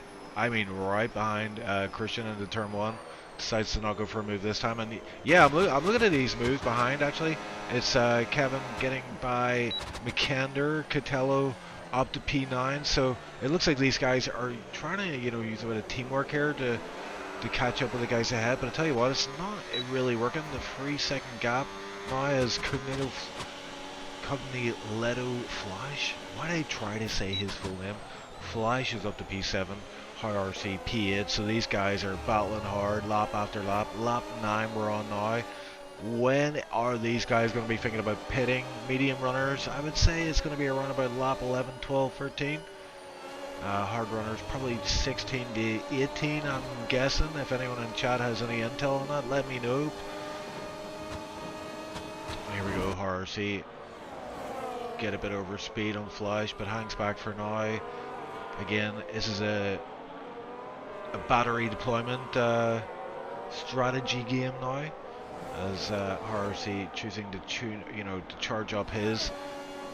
behind Christian into turn 1. Decides to not go for a move this time, and yeah, I'm looking at these moves behind. Actually, it's Kevin getting by McKander, Catello up to P9. So it looks like these guys are trying to, you know, use a bit of teamwork here to catch up with the guys ahead. But I tell you what, it's not really working. The 3-second gap now is Cognito Flash. Why did I try to say his full name? Flash is up to P7, RC P8. So these guys are battling hard, lap after lap. Lap 9 we're on now. When are these guys going to be thinking about pitting medium runners? I would say it's going to be around about lap 11, 12, 13. Hard runners probably 16 to 18, I'm guessing. If anyone in chat has any intel on that, let me know. Here we go, RC. Get a bit over speed on Flash, but hangs back for now. Again, this is a battery deployment strategy game now, as RC choosing to to charge up his,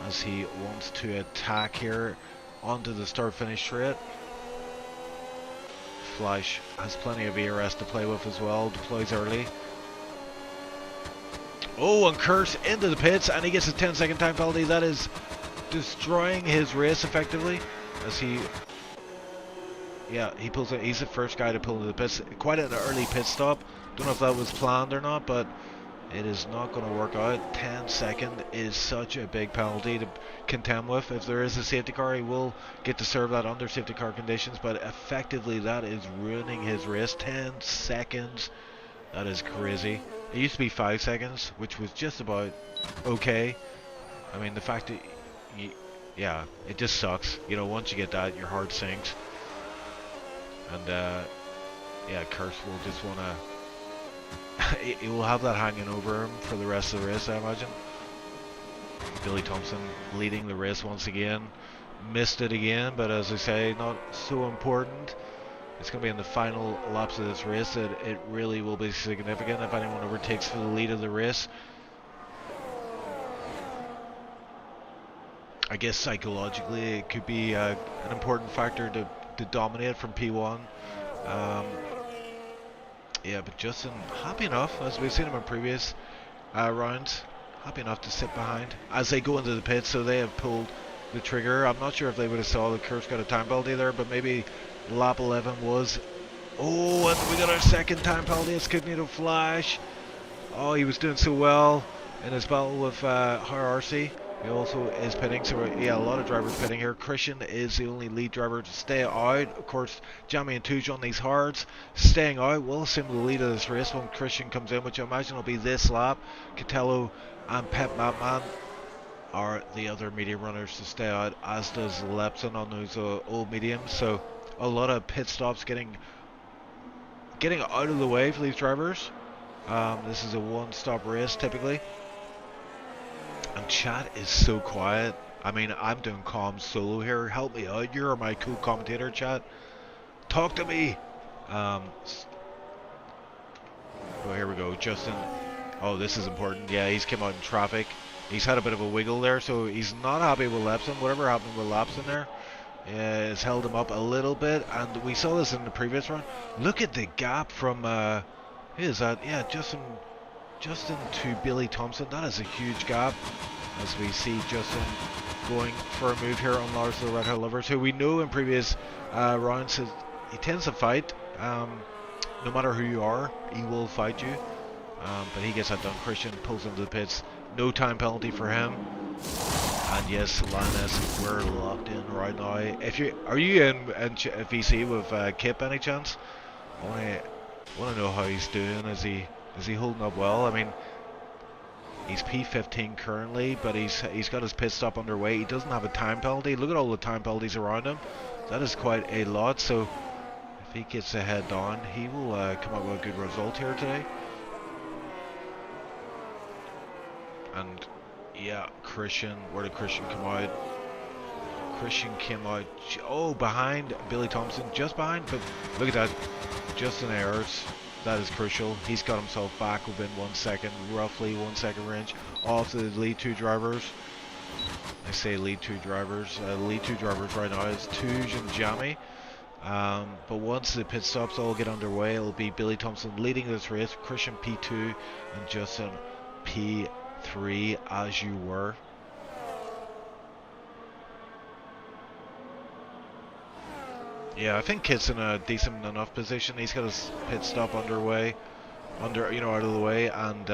as he wants to attack here onto the start-finish straight. Flash has plenty of ERS to play with as well, deploys early. Oh, and Curse into the pits, and he gets a 10-second time penalty. That is destroying his race effectively, as he pulls it. He's the first guy to pull into the pits. Quite an early pit stop. Don't know if that was planned or not, but it is not going to work out. 10 second is such a big penalty to contend with. If there is a safety car, he will get to serve that under safety car conditions, but effectively that is ruining his race. 10 seconds. That is crazy. It used to be 5 seconds, which was just about okay. I mean, the fact that, yeah, it just sucks. You know, once you get that, your heart sinks. And, yeah, Curse will just want to... he will have that hanging over him for the rest of the race, I imagine. Billy Thompson leading the race once again. Missed it again, but as I say, not so important. It's going to be in the final laps of this race that it really will be significant if anyone overtakes for the lead of the race. I guess psychologically it could be an important factor to dominate from P1. Yeah, but Justin, happy enough, as we've seen him in previous rounds, happy enough to sit behind as they go into the pits. So they have pulled the trigger. I'm not sure if they would have saw the Curse got a time penalty there, but maybe lap 11 was. Oh, and we got our second time penalty. It's Cognito Flash. Oh, he was doing so well in his battle with RC. He also is pitting, so yeah, a lot of drivers pitting here. Christian is the only lead driver to stay out. Of course, Jamie and Tuj on these hards, staying out. We'll assume the lead of this race when Christian comes in, which I imagine will be this lap. Catello and Pep Mapman are the other medium runners to stay out, as does Lepson on those old mediums. So a lot of pit stops getting out of the way for these drivers. This is a one-stop race typically. And chat is so quiet. I mean, I'm doing calm solo here. Help me out. You're my co-commentator, chat. Talk to me. Oh, here we go. Justin. Oh, this is important. Yeah, he's come out in traffic. He's had a bit of a wiggle there, so he's not happy with Lepson. Whatever happened with Lepson there has held him up a little bit. And we saw this in the previous round. Look at the gap from... who is that? Yeah, Justin to Billy Thompson. That is a huge gap, as we see Justin going for a move here on Lars the Red Hot Lovers, who we know in previous rounds he tends to fight. No matter who you are, he will fight you. But he gets that done. Christian pulls into the pits. No time penalty for him. And yes, Linus, we're locked in right now. Are you in VC with Kip any chance? I want to know how he's doing. Is he holding up well? I mean, he's P15 currently, but he's got his pit stop underway. He doesn't have a time penalty. Look at all the time penalties around him. That is quite a lot. So if he gets the head down, he will come up with a good result here today. And yeah, Christian, where did Christian come out? Christian came out, behind Billy Thompson, just behind, but look at that, just an errors. That is crucial. He's got himself back within 1 second, roughly 1 second range, off the lead two drivers. I say lead two drivers. Lead two drivers right now is Tuj and Jamie. But once the pit stops all get underway, it'll be Billy Thompson leading this race, Christian P2 and Justin P3, as you were. Yeah, I think Kit's in a decent enough position. He's got his pit stop underway, out of the way, and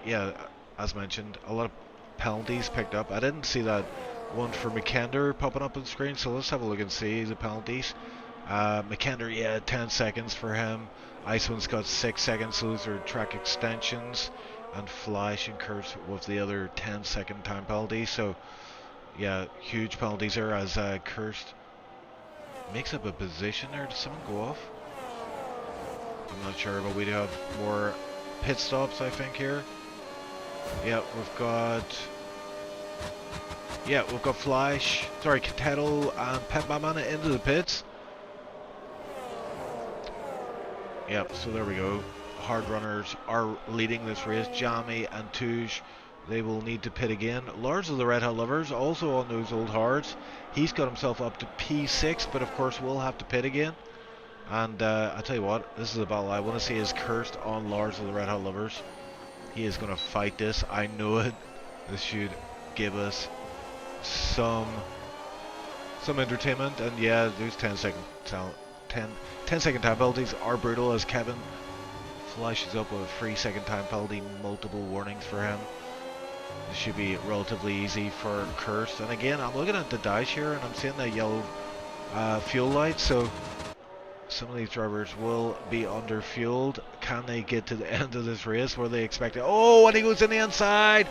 yeah, as mentioned, a lot of penalties picked up. I didn't see that one for McKender popping up on the screen, so let's have a look and see the penalties. McKender, yeah, 10 seconds for him. Iceman's got 6 seconds, so those are track extensions. And Flash and Kurt with the other 10-second time penalty. So, yeah, huge penalties there as Kurt makes up a position there. Does someone go off? I'm not sure, but we do have more pit stops, I think, here. Yeah, we've got Flash, sorry, Kettle and Pep Mamana into the pits. Yep, so there we go. Hard runners are leading this race. Jamie and Touche, they will need to pit again. Lars of the Red Hot Lovers also on those old hards. He's got himself up to P6, but of course will have to pit again. And I tell you what, this is a battle I want to see is Cursed on Lars of the Red Hot Lovers. He is going to fight this. I know it. This should give us some entertainment. And yeah, those 10-second time penalties are brutal as Kevin flashes up with a 3-second time penalty, multiple warnings for him. This should be relatively easy for Cursed. And again, I'm looking at the dash here and I'm seeing that yellow fuel light, so some of these drivers will be under fueled. Can they get to the end of this race where they expect it? Oh, and he goes in the inside.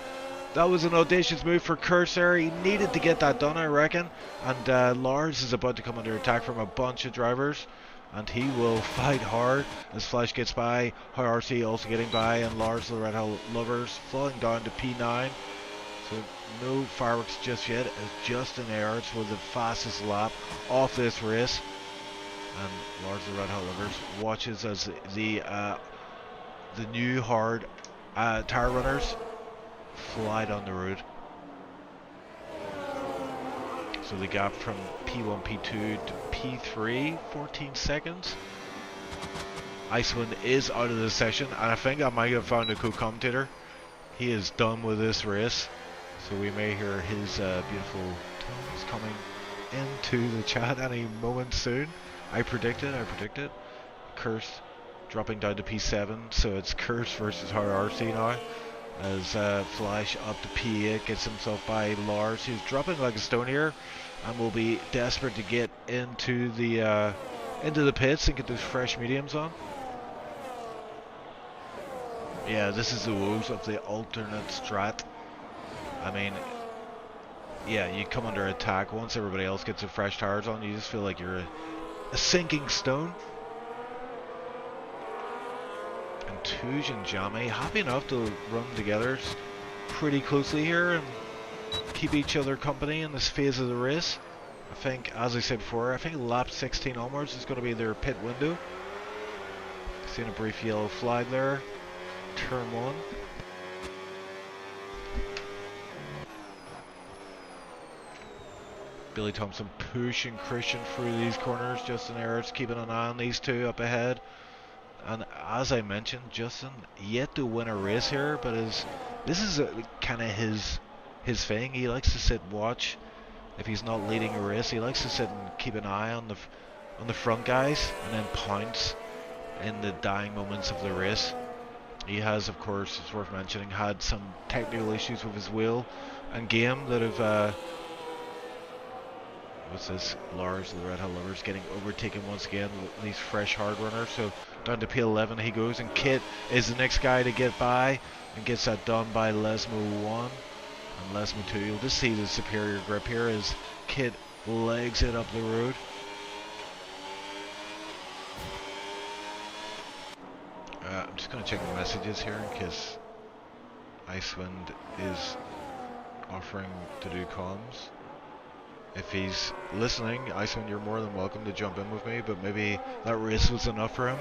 That was an audacious move for Cursor. He needed to get that done, I reckon. And Lars is about to come under attack from a bunch of drivers. And he will fight hard as Flash gets by. High RC also getting by. And Lars, the Red Hot Lovers, falling down to P9. So no fireworks just yet. As Justin Ayers with the fastest lap off this race. And Lars, the Red Hot Lovers, watches as the new hard tire runners fly down the road. So the gap from P1, P2 to P3, 14 seconds. Icewind is out of the session, and I think I might have found a co-commentator. He is done with this race, so we may hear his beautiful tones coming into the chat any moment soon. I predict it. Curse dropping down to P7, so it's Curse versus Hard RC now. As Flash up to P8 gets himself by Lars, who's dropping like a stone here, and will be desperate to get into the pits and get those fresh mediums on. Yeah, this is the woes of the alternate strat. I mean, yeah, you come under attack once everybody else gets their fresh tires on. You just feel like you're a sinking stone. And Touge and Jamie happy enough to run together pretty closely here and keep each other company in this phase of the race. I think, as I said before, I think lap 16 onwards is going to be their pit window. Seeing a brief yellow flag there. Turn 1. Billy Thompson pushing Christian through these corners. Justin Ayers keeping an eye on these two up ahead. And as I mentioned, Justin yet to win a race here, but this is kind of his thing. He likes to sit and watch. If he's not leading a race, he likes to sit and keep an eye on the front guys and then pounce in the dying moments of the race. He has, of course, it's worth mentioning, had some technical issues with his wheel and game that have what's this? Lars of the Red Hot Lovers getting overtaken once again with these fresh hard runners. So down to P11 he goes, and Kit is the next guy to get by and gets that done by Lesmo 1 and Lesmo 2. You'll just see the superior grip here as Kit legs it up the road. I'm just going to check the messages here in case Icewind is offering to do comms. If he's listening, Icewind, you're more than welcome to jump in with me, but maybe that race was enough for him.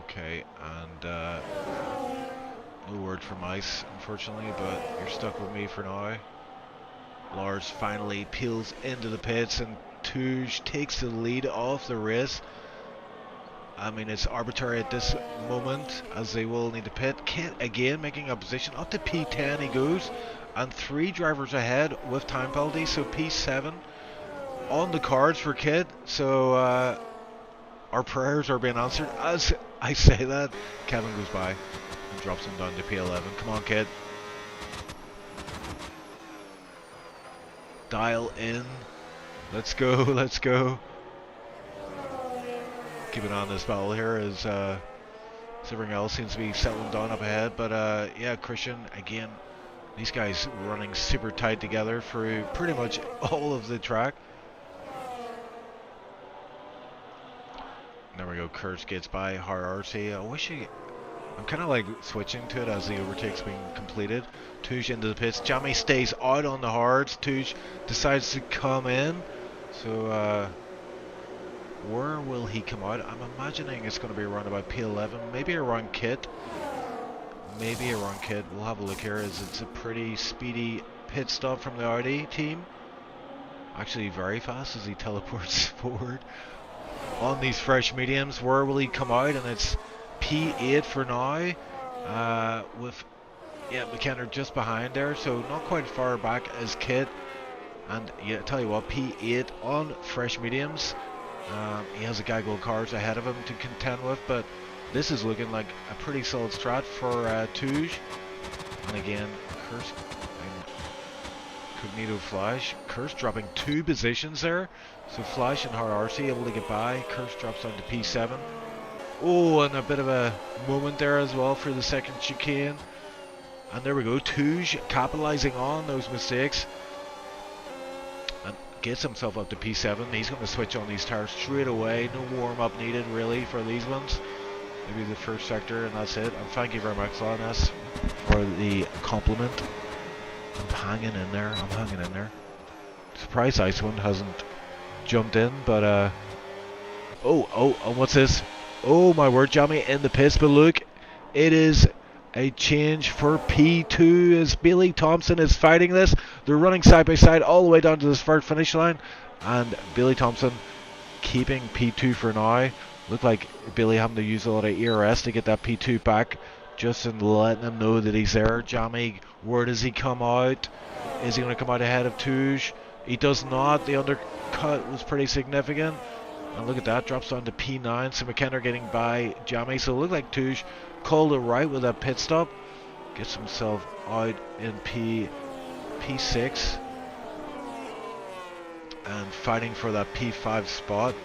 Okay, and no word from Ice, unfortunately, but you're stuck with me for now. Lars finally peels into the pits, and Touge takes the lead off the race I mean, it's arbitrary at this moment as they will need to pit. Kit again making a position up to P10 he goes, and 3 drivers ahead with time penalty, so P7 on the cards for Kit. So our prayers are being answered. As I say that, Kevin goes by and drops him down to P11. Come on, Kit. Dial in. Let's go, let's go. Keeping on this battle here as everything else seems to be settling down up ahead. But yeah, Christian, again, these guys running super tight together for pretty much all of the track. There we go, Kurtz gets by RRC. I'm kind of like switching to it as the overtake's being completed. Touche into the pits. Jamie stays out on the hards. Touche decides to come in. So where will he come out? I'm imagining it's going to be around about P11, maybe around Kit. Maybe around Kit. We'll have a look here as it's a pretty speedy pit stop from the Audi team. Actually very fast as he teleports forward. On these fresh mediums, where will he come out? And it's P8 for now. With McKenna just behind there, so not quite far back as Kit. And yeah, tell you what, P8 on fresh mediums. He has a gaggle of cars ahead of him to contend with, but this is looking like a pretty solid strat for Touche. And again, Kurst and Cognito Flash. Kurst dropping 2 positions there. So Flash and RRC able to get by. Kurst drops down to P7. Oh, and a bit of a moment there as well for the second chicane. And there we go, Touche capitalizing on those mistakes. And gets himself up to P7. He's going to switch on these tires straight away. No warm-up needed really for these ones. Maybe the first sector, and that's it. And thank you very much, Lioness, for the compliment. I'm hanging in there. Surprised Icewind hasn't jumped in, but and what's this? Oh my word, Jamie in the pits, but look, it is a change for P2 as Billy Thompson is fighting this. They're running side by side all the way down to the start finish line, and Billy Thompson keeping P2 for now. Looked like Billy having to use a lot of ERS to get that P2 back, just in letting him know that he's there. Jamie, where does he come out? Is he going to come out ahead of Touche? He does not. The undercut was pretty significant. And look at that, drops down to P9. So McKenna getting by Jamie. So it looked like Touche called it right with that pit stop. Gets himself out in P6. And fighting for that P5 spot.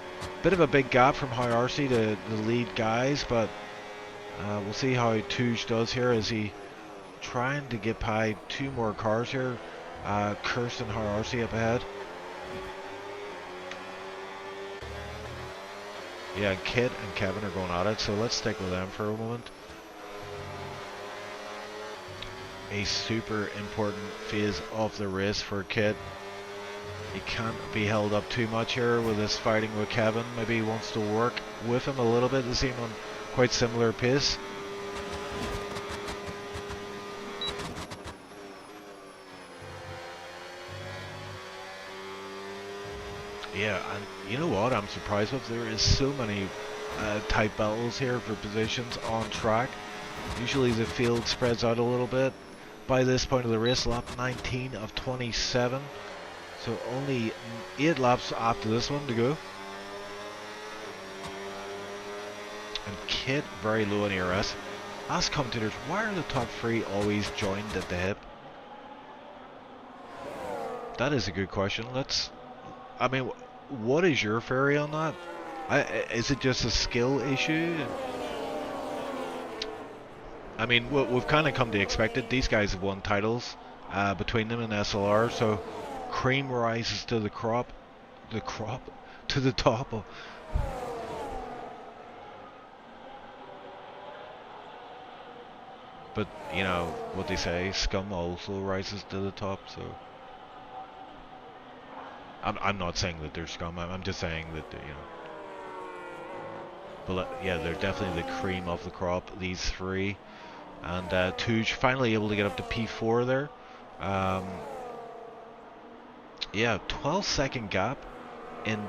Bit of a big gap from RC to the lead guys, but we'll see how Touche does here. Is he trying to get by 2 more cars here? Kirsten RC up ahead. Yeah, Kit and Kevin are going at it, so let's stick with them for a moment. A super important phase of the race for Kit. He can't be held up too much here with this fighting with Kevin. Maybe he wants to work with him a little bit. They seem on quite similar pace. Yeah, and you know what I'm surprised with? There is so many tight battles here for positions on track. Usually the field spreads out a little bit. By this point of the race, lap 19 of 27. So only 8 laps after this one to go. And Kit very low on ERS. Ask commentators, why are the top 3 always joined at the hip? That is a good question. I mean, what is your theory on that? Is it just a skill issue? I mean, we've kind of come to expect it. These guys have won titles between them and SLR, so cream rises to the top. But you know what they say, scum also rises to the top. So I'm not saying that they're scum. I'm just saying that you know. But yeah, they're definitely the cream of the crop. These 3, and Touche finally able to get up to P4 there. Yeah, 12-second gap in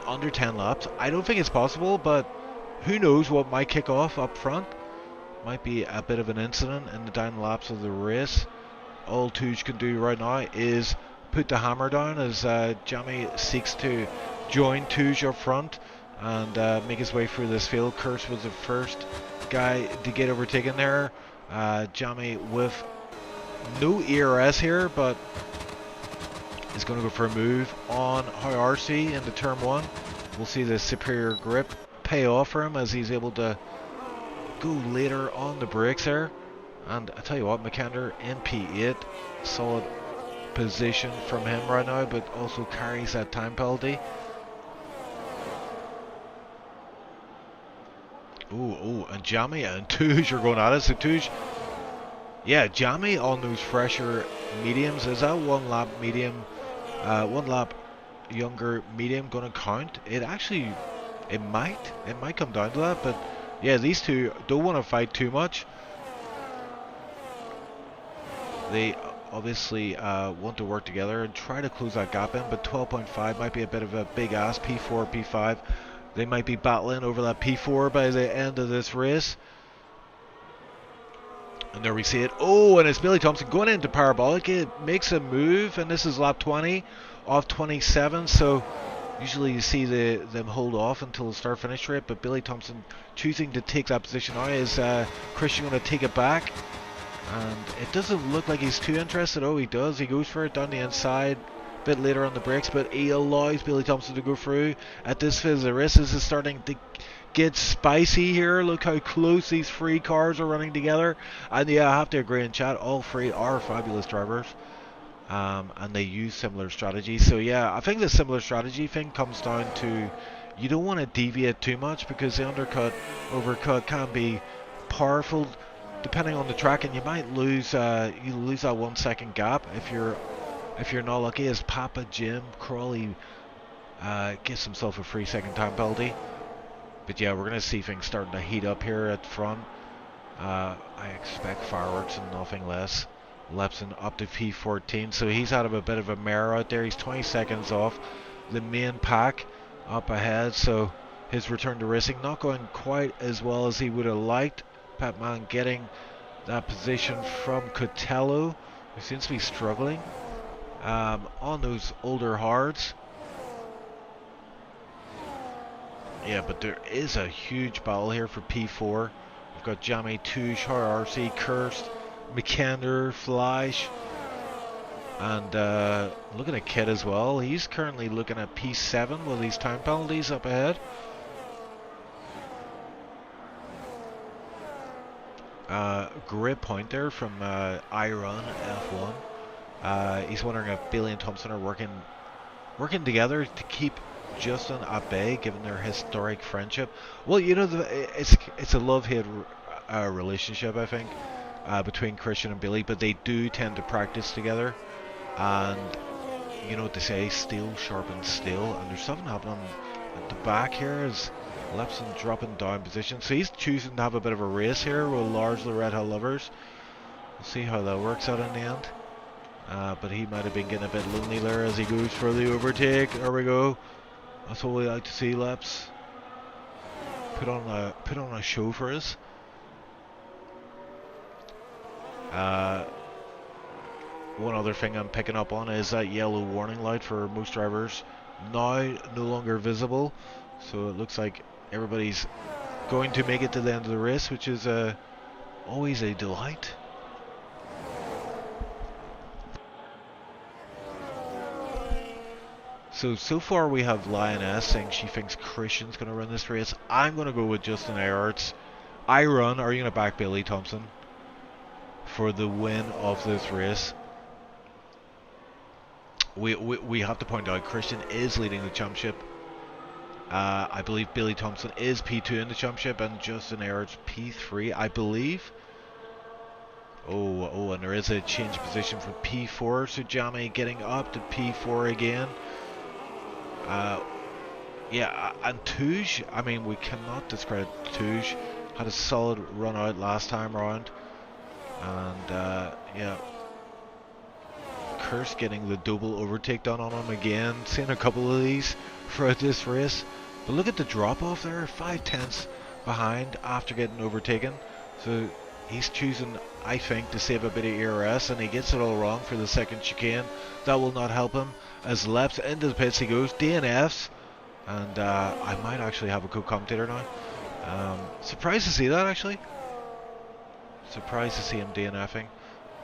under 10 laps. I don't think it's possible, but who knows what might kick off up front. Might be a bit of an incident in the down laps of the race. All Touge can do right now is put the hammer down as Jamie seeks to join Touge up front and make his way through this field. Kurse was the first guy to get overtaken there. Jamie with no ERS here, but is going to go for a move on RC into turn 1. We'll see the superior grip pay off for him as he's able to go later on the brakes there. And I tell you what, McKender in P8, solid position from him right now, but also carries that time penalty. Oh, and Jamie and Touge are going at it. So Touge, yeah, Jamie on those fresher mediums. Is that 1 lap medium, 1 lap younger medium going to count? It actually, it might come down to that, but yeah, these two don't want to fight too much. They obviously want to work together and try to close that gap in, but 12.5 might be a bit of a big ask. P4, P5, they might be battling over that P4 by the end of this race. And there we see it. Oh, and it's Billy Thompson going into parabolic. It makes a move, and this is lap 20 off 27. So usually you see them hold off until the start-finish straight, but Billy Thompson choosing to take that position now. Is Christian going to take it back? And it doesn't look like he's too interested. Oh, he does. He goes for it down the inside a bit later on the brakes, but he allows Billy Thompson to go through. At this phase of the race, this is starting to get spicy here. Look how close these 3 cars are running together. And yeah, I have to agree in chat, all 3 are fabulous drivers. And they use similar strategies. So yeah, I think the similar strategy thing comes down to you don't want to deviate too much, because the undercut, overcut can be powerful depending on the track, and you might lose you lose that 1 second gap if you're not lucky. As Papa Jim Crawley gets himself a 3-second time penalty. But yeah, we're going to see things starting to heat up here at front. I expect fireworks and nothing less. Lepson up to P14, so he's out of a bit of a mare out there. He's 20 seconds off the main pack up ahead, so his return to racing not going quite as well as he would have liked. Patman getting that position from Cotello, who seems to be struggling on those older hards. Yeah, but there is a huge battle here for P4. We've got Jamie, Touge, RC, Kurst, McKender, Flash, and looking at Kid as well. He's currently looking at P7 with these time penalties up ahead. Great point there from Iron F1. He's wondering if Bailey and Thompson are working together to keep Justin at bay, given their historic friendship. Well, you know, it's a love-hate relationship, I think, between Christian and Billy, but they do tend to practice together. And you know what they say, steel sharpens steel, and there's something happening at the back here as Lepson dropping down position. So he's choosing to have a bit of a race here with largely Red Hot lovers. We'll see how that works out in the end. But he might have been getting a bit lonely there as he goes for the overtake. There we go. That's what we like to see, Leps. Put on a show for us. One other thing I'm picking up on is that yellow warning light for most drivers now no longer visible. So it looks like everybody's going to make it to the end of the race, which is always a delight. So far we have Lioness saying she thinks Christian's going to run this race. I'm going to go with Justin Earhart's. Are you going to back Billy Thompson for the win of this race? We have to point out Christian is leading the championship. I believe Billy Thompson is P2 in the championship and Justin Earhart's P3, I believe. Oh, and there is a change of position for P4, so Jamie getting up to P4 again. Yeah, and Touge, I mean, we cannot discredit Touge. Had a solid run out last time around. And, yeah. Kurse getting the double overtake done on him again. Seen a couple of these throughout this race. But look at the drop off there, 5/10 behind after getting overtaken. So he's choosing, I think, to save a bit of ERS, and he gets it all wrong for the second chicane. That will not help him. As Leps into the pits he goes, DNFs, and I might actually have a co-commentator now. Surprised to see that, actually. Surprised to see him DNFing.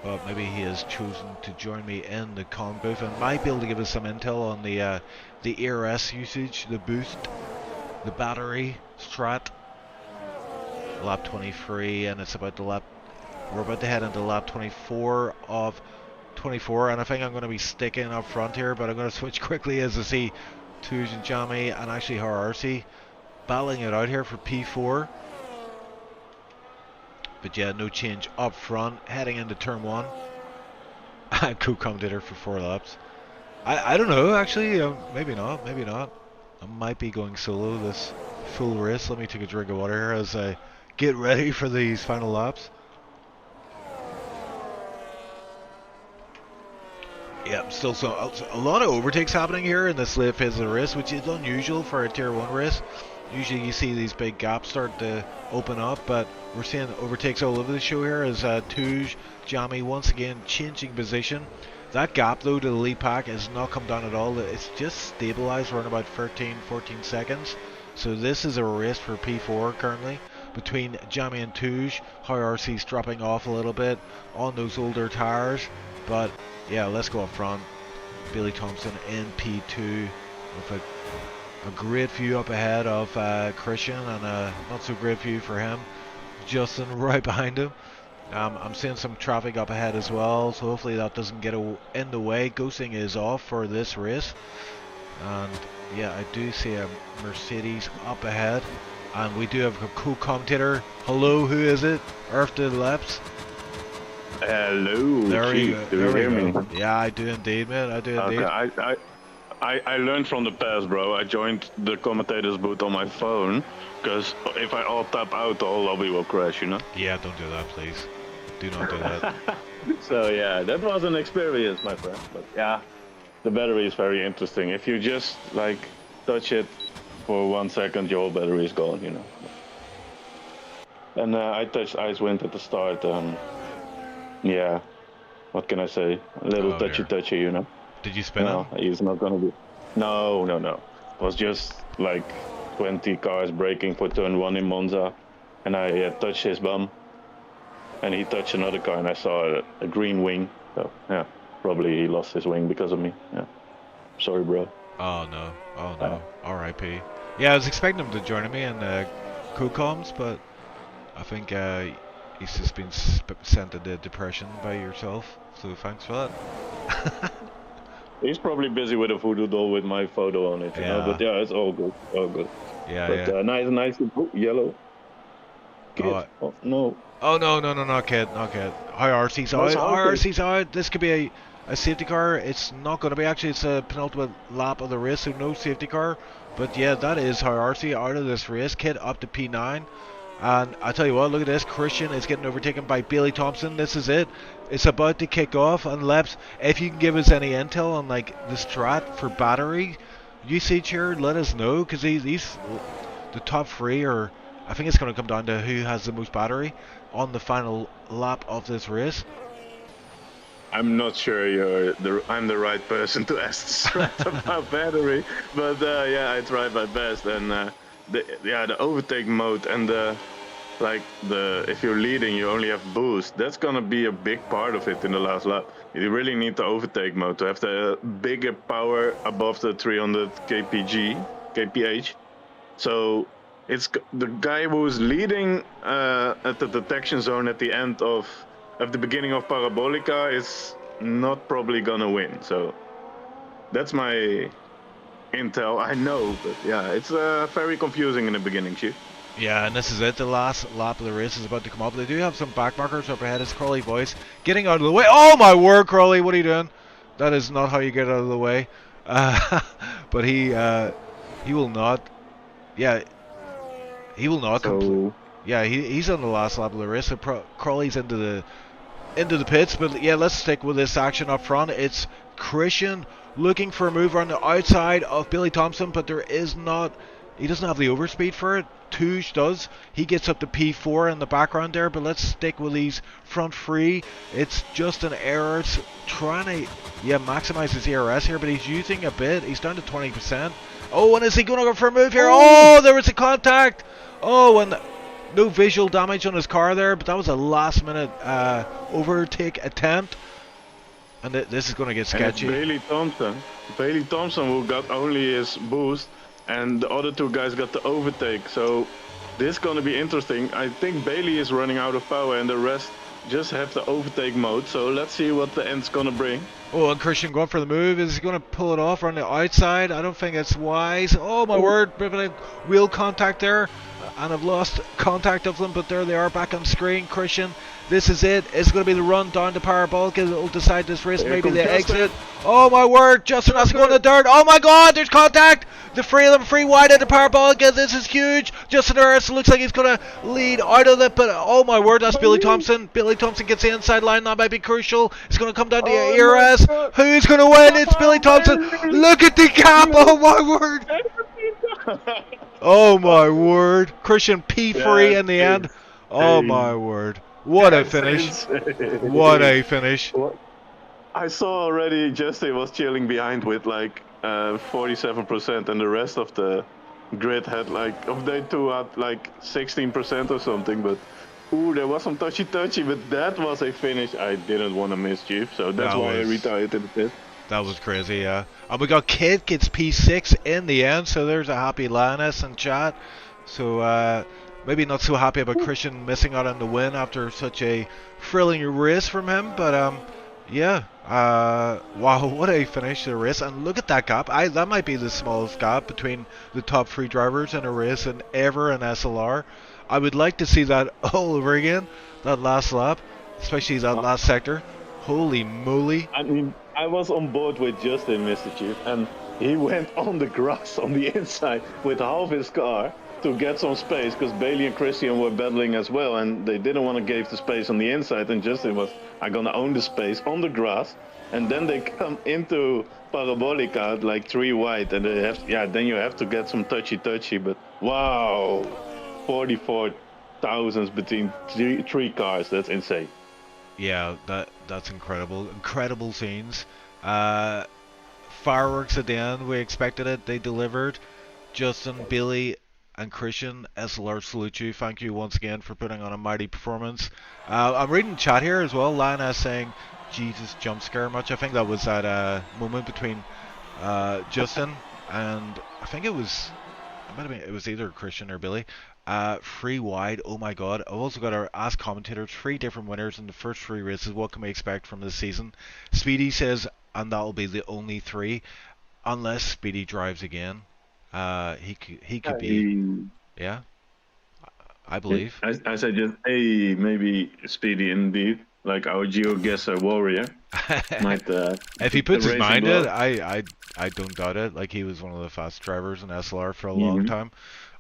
But maybe he has chosen to join me in the comm booth and might be able to give us some intel on the ERS usage, the boost, the battery strat. Lap 23, and it's about the lap. We're about to head into lap 24 of 24, and I think I'm going to be sticking up front here, but I'm going to switch quickly as I see Tuj and Jamie and actually RRC battling it out here for P4. But yeah, no change up front, heading into turn 1. Co-commentator for 4 laps. I don't know, actually, maybe not, maybe not. I might be going solo this full race. Let me take a drink of water here as I get ready for these final laps. Yeah, still a lot of overtakes happening here in this late phase of the race, which is unusual for a Tier 1 race. Usually you see these big gaps start to open up, but we're seeing overtakes all over the show here as Tuj, Jamie once again changing position. That gap though to the lead pack has not come down at all. It's just stabilized around about 13-14 seconds. So this is a race for P4 currently between Jamie and Tuj. RC's dropping off a little bit on those older tires, but yeah, let's go up front. Billy Thompson in P2 with a great view up ahead of Christian, and a not so great view for him. Justin right behind him. I'm seeing some traffic up ahead as well, so hopefully that doesn't get in the way. Ghosting is off for this race, and yeah, I do see a Mercedes up ahead, and we do have a co-commentator. Hello, who is it? Earth to the Leps. Hello. There we go. Do you hear me? Yeah, I do indeed, man. I do indeed. Okay, I learned from the past, bro. I joined the commentator's booth on my phone, because if I all tap out, the whole lobby will crash, you know? Yeah, don't do that, please. Do not do that. So yeah, that was an experience, my friend. But yeah, the battery is very interesting. If you just like touch it for 1 second, your whole battery is gone, you know? And I touched Ice Wind at the start. Yeah, what can I say? A little touchy, you know? Did you spin him? He's not gonna be. No. It was just like 20 cars braking for turn 1 in Monza, and I touched his bum, and he touched another car, and I saw a green wing. So yeah, probably he lost his wing because of me. Yeah, sorry, bro. Oh no, R.I.P. Yeah, I was expecting him to join me in co-coms, but I think he's just been sent into depression by yourself. So thanks for that. He's probably busy with a voodoo doll with my photo on it, you know? But yeah, it's all good, Yeah, but, yeah. Nice, yellow. Kid. Oh, no. Oh no, not kid. RC's out. RC's out. This could be a safety car. It's not going to be, actually. It's a penultimate lap of the race, so no safety car. But yeah, that is RC out of this race. Kid up to P9. And I tell you what, look at this. Christian is getting overtaken by Bailey Thompson. This is it. It's about to kick off. And Leps, if you can give us any intel on like the strat for battery usage here, let us know, because these the top 3 are. I think it's going to come down to who has the most battery on the final lap of this race. I'm not sure I'm the right person to ask about battery, but yeah, I tried my best, and the overtake mode and if you're leading, you only have boost. That's gonna be a big part of it in the last lap. You really need the overtake mode to have the bigger power above the 300 kph. So it's the guy who's leading at the detection zone at the end of the beginning of Parabolica is not probably gonna win. So that's my intel. I know, but yeah, it's very confusing in the beginning, Chief. Yeah, and this is it. The last lap of the race is about to come up. They do have some back markers up ahead. It's Crawley boys getting out of the way. Oh my word, Crawley, what are you doing? That is not how you get out of the way. But he will not. Yeah, he will not complete. Yeah, he's on the last lap of the race. So Crawley's into the pits. But yeah, let's stick with this action up front. It's Christian looking for a move on the outside of Billy Thompson, but there is not He doesn't have the overspeed for it. Touche does. He gets up to P4 in the background there, but let's stick with these front three. It's just an error. It's trying to, maximize his ERS here, but he's using a bit. He's down to 20%. Oh, and is he going to go for a move here? Oh, there was a contact. Oh, and no visual damage on his car there, but that was a last minute overtake attempt. And this is going to get sketchy. And it's Bailey Thompson. Bailey Thompson who got only his boost, and the other two guys got the overtake. So this is going to be interesting. I think Bailey is running out of power, and the rest just have the overtake mode. So let's see what the end's going to bring. Oh, and Christian going for the move. Is he going to pull it off on the outside? I don't think it's wise. Oh, my word. Bit of a wheel contact there. And I've lost contact of them, but there they are back on screen. Christian, this is it. It's going to be the run down to Parabolic. It'll decide this race. Maybe they exit. Oh, my word. Justin has to go in the dirt. Oh, my God. There's contact. The three of them free wide at the Parabolic. This is huge. Justin Harris looks like he's going to lead out of it, but oh, my word. That's Billy Thompson. Billy Thompson gets the inside line. That might be crucial. It's going to come down to ERS. Who's going to win? It's Billy Thompson. Look at the gap. Oh, my word. Oh my word. Christian P3 in the end. Oh my word. What a finish. What a finish. I saw already Justin was chilling behind with like 47%, and the rest of the grid had like, of they two had like 16% or something, but ooh, there was some touchy, but that was a finish I didn't want to miss, Chief, so that's why I retired in the pit. That was crazy, yeah. And we got Kid gets P6 in the end, so there's a happy Lioness in chat. So maybe not so happy about Christian missing out on the win after such a thrilling race from him, but yeah. Wow, what a finish to the race. And look at that gap. That might be the smallest gap between the top three drivers in a race and ever in SLR. I would like to see that all over again, that last lap, especially that last sector. Holy moly. I mean, I was on board with Justin, Mr. Chief, and he went on the grass on the inside with half his car to get some space, because Bailey and Christian were battling as well, and they didn't want to give the space on the inside, and Justin was, I'm gonna own the space on the grass, and then they come into Parabolica like 3 wide, and they have, then you have to get some touchy, but wow, 44 thousands between three cars, that's insane. Yeah, that's incredible. Incredible scenes. Fireworks at the end. We expected it. They delivered. Justin, Billy, and Christian, SLR salute you. Thank you once again for putting on a mighty performance. I'm reading chat here as well. Lioness saying, Jesus, jump scare much. I think that was that moment between Justin and I think it was either Christian or Billy. 3 wide, oh my god. I've also got to ask commentators, 3 different winners in the first 3 races. What can we expect from this season? Speedy says, and that'll be the only 3, unless Speedy drives again. He could be, yeah, I believe. I said just, hey, maybe Speedy indeed, like our GeoGuessr warrior. Might, if he puts his mind in it, I don't doubt it. Like, he was one of the fast drivers in SLR for a long time.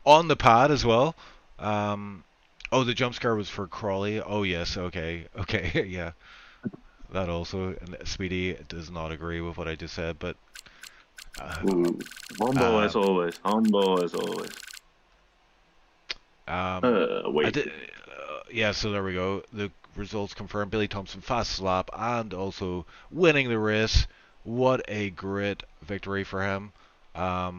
On the pad as well. Oh, the jump scare was for Crawley. Oh, yes. Okay. Yeah. That also. And Speedy does not agree with what I just said, but. Humble as always. Wait. Yeah, so there we go. The results confirmed. Billy Thompson fast lap and also winning the race. What a great victory for him. Yeah,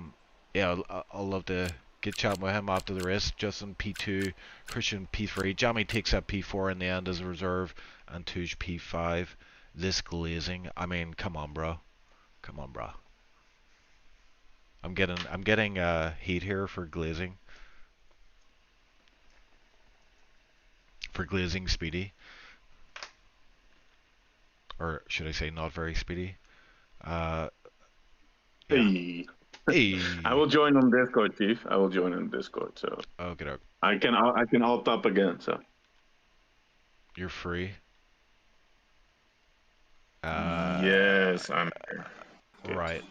I'll love to get chatting with him after the race. Justin P2, Christian P3, Jamie takes up P4 in the end as a reserve, and Touche P5. This glazing, I mean, come on, bro. I'm getting heat here for glazing. For glazing Speedy. Or should I say not very speedy? Yeah. Hey. I will join on Discord, Chief. I will join on Discord, so. Okay. I can alt up again, so. You're free. Yes, I'm here. Right.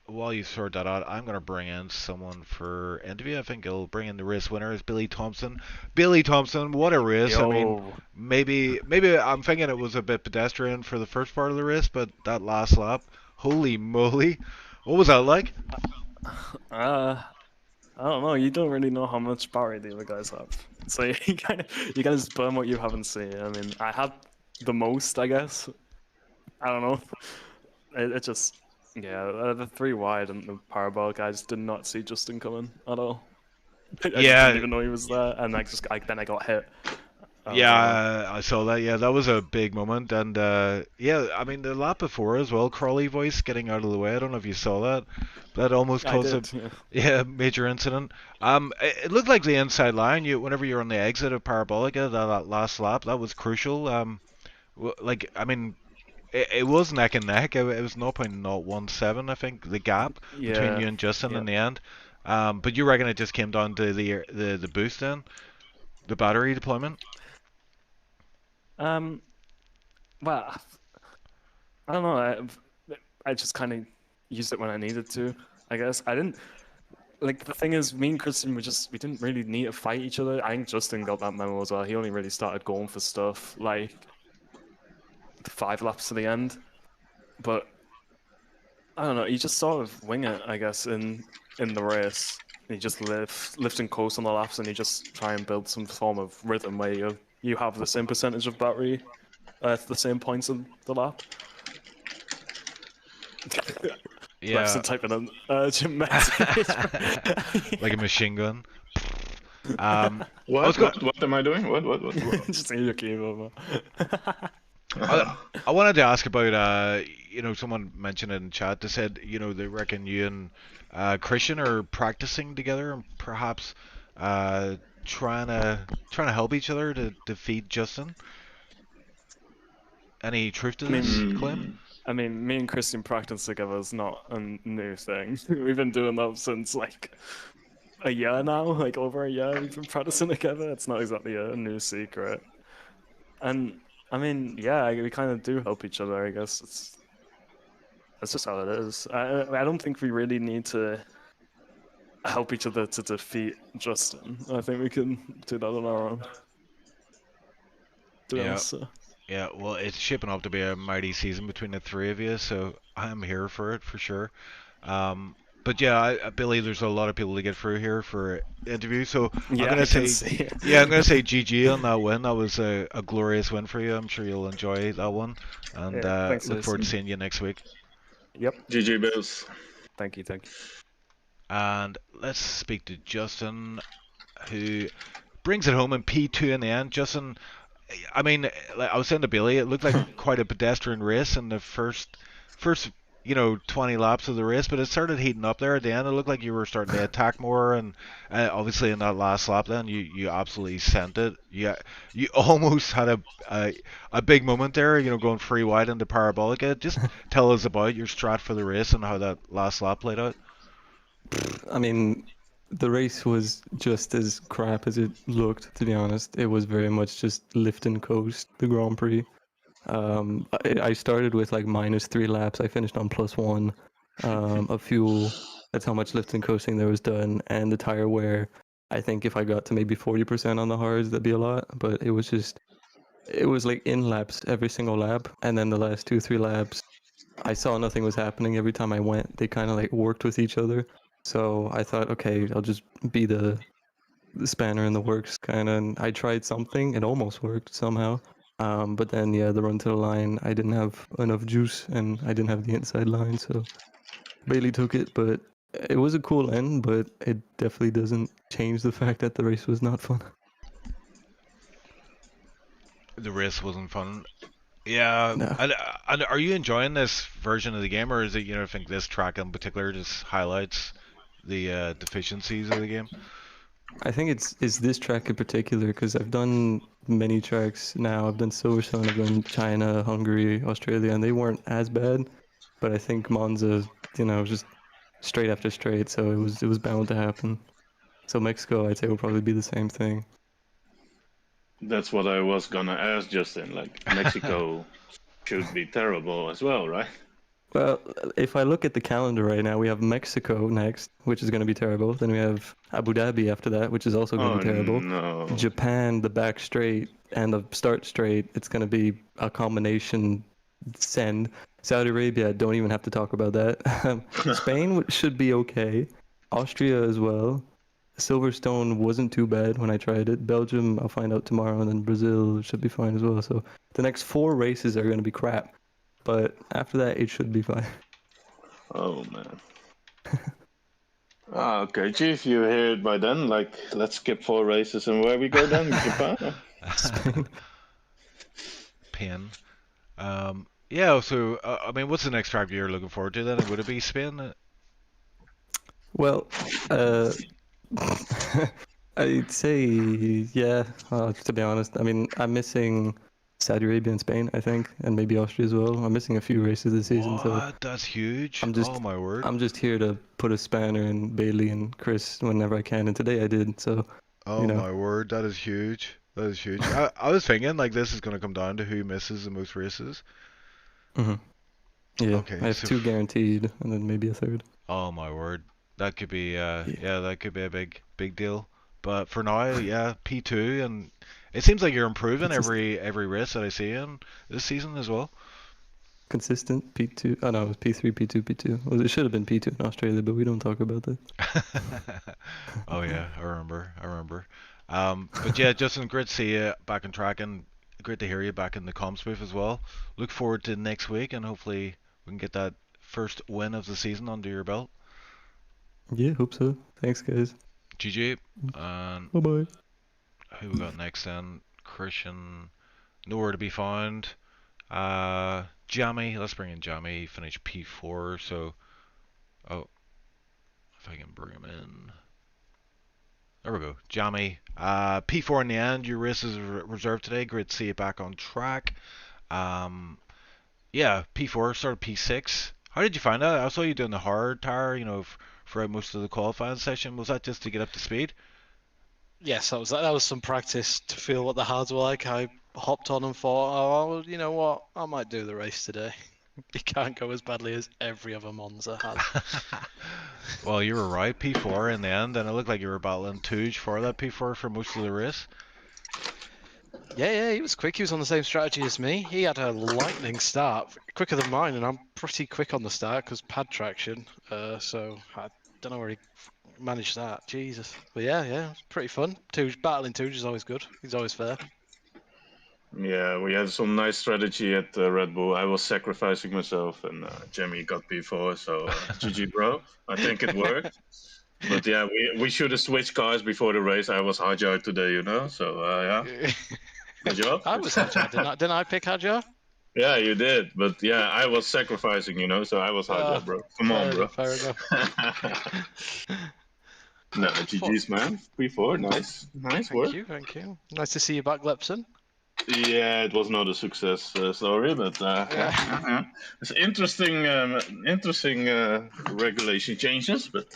While you sort that out, I'm gonna bring in someone for interview. I think I'll bring in the race winner is Billy Thompson. Billy Thompson, what a race! Yo. I mean, maybe I'm thinking it was a bit pedestrian for the first part of the race, but that last lap, holy moly, what was that like? I don't know. You don't really know how much battery the other guys have, so you kind of just burn what you haven't seen. I mean, I had the most, I guess. I don't know. It just, yeah, the three wide and the parabolic. I just did not see Justin coming at all. I just didn't Yeah, even know he was there, and then I got hit. yeah, I saw that. Yeah, that was a big moment, and yeah, I mean the lap before as well, Crawley voice getting out of the way. I don't know if you saw that. That almost I caused a did. Yeah. yeah major incident. It looked like the inside line. Whenever you're on the exit of Parabolica, that last lap, that was crucial. Like I mean, it was neck and neck. It was 0.017, I think, the gap between Yeah. you and Justin Yeah. in the end. But you reckon it just came down to the boost then, the battery deployment? Um. Well, I don't know. I just kind of used it when I needed to. I guess I didn't. Like the thing is, me and Christian we didn't really need to fight each other. I think Justin got that memo as well. He only really started going for stuff like the 5 laps to the end. But I don't know. You just sort of wing it, I guess, in the race. You just lift and coast on the laps, and you just try and build some form of rhythm where you have the same percentage of battery at the same points of the lap. Yeah, Lefson typing an urgent message. like a machine gun. I was What? go. What am I doing? What? Just need your keyboard. I, I wanted to ask about someone mentioned it in chat. They said they reckon you and Christian are practicing together and perhaps uh trying to help each other to defeat Justin. Any truth to I this mean, claim? Hmm. me and Christian practice together is not a new thing. We've been doing that since like a year now, like over a year. We've been practicing together. It's not exactly a new secret. And I mean, yeah, we kind of do help each other. I guess that's just how it is. I don't think we really need to help each other to defeat Justin. I think we can do that on our own. To be Yeah. honest, so. Yeah, well, it's shaping up to be a mighty season between the three of you, so I'm here for it for sure. But yeah, I believe there's a lot of people to get through here for interviews. So I'm Yeah, gonna I can say, see yeah, I'm gonna it. say GG on that win. That was a glorious win for you. I'm sure you'll enjoy that one, and Yeah, thanks, look forward to Jason. seeing you next week. Yep. GG Bills. Thank you. Thank you. And let's speak to Justin, who brings it home in P2 in the end. Justin, I mean, like I was saying to Billy, it looked like quite a pedestrian race in the first 20 laps of the race, but it started heating up there at the end. It looked like you were starting to attack more, and obviously in that last lap, then you absolutely sent it. You almost had a big moment there, going free wide into Parabolica. Just tell us about your strat for the race and how that last lap played out. I mean, the race was just as crap as it looked, to be honest. It was very much just lift and coast, the Grand Prix. I started with like -3 laps. I finished on +1 of fuel. That's how much lift and coasting there was done. And the tire wear, I think if I got to maybe 40% on the hards, that'd be a lot. But it was like in laps every single lap. And then the last 2, 3 laps, I saw nothing was happening every time I went. They kind of like worked with each other. So I thought, okay, I'll just be the spanner in the works kind of. And I tried something. It almost worked somehow. But then, yeah, the run to the line, I didn't have enough juice and I didn't have the inside line. So Bailey took it. But it was a cool end, but it definitely doesn't change the fact that the race was not fun. The race wasn't fun. Yeah, No. and are you enjoying this version of the game, or is it think this track in particular just highlights the deficiencies of the game? I think it's this track in particular because I've done many tracks now. I've done Silverstone, I've done China, Hungary, Australia, and they weren't as bad. But I think Monza, was just straight after straight, so it was bound to happen. So Mexico, I'd say, will probably be the same thing. That's what I was gonna ask Justin. Like Mexico should be terrible as well, right? Well, if I look at the calendar right now, we have Mexico next, which is going to be terrible. Then we have Abu Dhabi after that, which is also going to Oh be terrible. no. Japan, the back straight and the start straight, it's going to be a combination send. Saudi Arabia, don't even have to talk about that. Spain should be okay. Austria as well. Silverstone wasn't too bad when I tried it. Belgium, I'll find out tomorrow, and then Brazil should be fine as well. So the next 4 races are going to be crap, but after that, it should be fine. Oh man. Okay, Chief, you hear it by then. Like, let's skip 4 races and where we go then? Japan? Spain. Pain. Yeah, so, I mean, what's the next track you're looking forward to then? Would it be Spain? Well, I'd say, yeah, to be honest. I mean, I'm missing Saudi Arabia and Spain, I think, and maybe Austria as well. I'm missing a few races this season, so What? That's huge. I'm just, Oh my word. I'm just here to put a spanner in Bailey and Chris whenever I can, and today I did, so, Oh you know. my word, that is huge. That is huge. I was thinking like this is going to come down to who misses the most races. Yeah, Okay, I have so 2 guaranteed, and then maybe a 3rd. oh my word, that could be Yeah. that could be a big deal. But for now, yeah, P2, and it seems like you're improving every race that I see in this season as well. Consistent P2. Oh no, it was P3, P2, P2. Well, it should have been P2 in Australia, but we don't talk about that. Oh yeah, I remember. But yeah, Justin, great to see you back on track, and great to hear you back in the comms booth as well. Look forward to next week, and hopefully we can get that first win of the season under your belt. Yeah, hope so. Thanks, guys. GG. And Bye-bye. who we got next then? Christian, nowhere to be found. Jammy, let's bring in Jammy. He finished P4, so oh, if I can bring him in. There we go, Jammy. P4 in the end. Your race is reserved today. Great to see you back on track. Yeah, P4 started P6. How did you find that? I saw you doing the hard tire, throughout most of the qualifying session. Was that just to get up to speed? Yes, that was some practice to feel what the hards were like. I hopped on and thought, oh, well, you know what? I might do the race today. It can't go as badly as every other Monza has. Well, you were right, P4 in the end, and it looked like you were battling Tooge for that P4 for most of the race. Yeah, he was quick. He was on the same strategy as me. He had a lightning start, quicker than mine, and I'm pretty quick on the start because pad traction. So I don't know where he managed that. Jesus. But yeah, it was pretty fun. Battling Tooge is always good. He's always fair. Yeah, we had some nice strategy at Red Bull. I was sacrificing myself, and Jamie got P4, so GG, bro. I think it worked. But yeah, we should have switched cars before the race. I was Hajar today, so yeah. Good job. I was Hajar, didn't I pick Hajar? Yeah, you did. But yeah, I was sacrificing, so I was Hajar, bro. Come on, bro. Fair enough. No, GG's, man. P4, nice work. Thank you. Nice to see you back, Lepson. Yeah, it was not a success story, but yeah. It's interesting regulation changes. But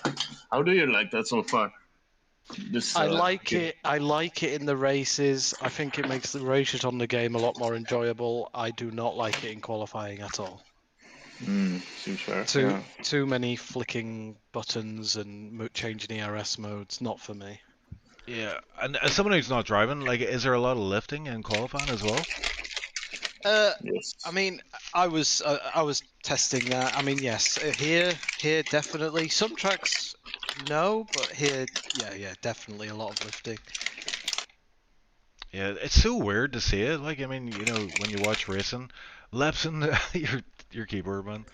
how do you like that so far? I like it. I like it in the races. I think it makes the races on the game a lot more enjoyable. I do not like it in qualifying at all. Seems fair. Too many flicking buttons and changing ERS modes. Not for me. Yeah, and as someone who's not driving, like, is there a lot of lifting in qualifying as well? Yes. I mean, I was testing that. I mean, yes, here definitely. Some tracks, no, but here, yeah, definitely a lot of lifting. Yeah, it's so weird to see it. Like, I mean, when you watch racing, Lepson, your keyboard, man.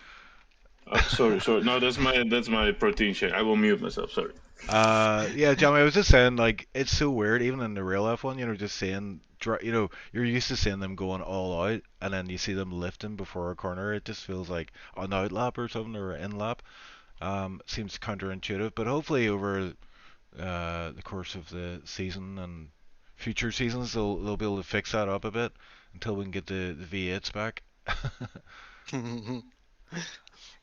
Oh, sorry. No, that's my protein shake. I will mute myself. Sorry. Yeah, Jamie, I was just saying, like, it's so weird, even in the real F1, just seeing, you're used to seeing them going all out, and then you see them lifting before a corner. It just feels like an out lap or something, or an in lap. Seems counterintuitive, but hopefully over the course of the season and future seasons, they'll be able to fix that up a bit until we can get the V8s back.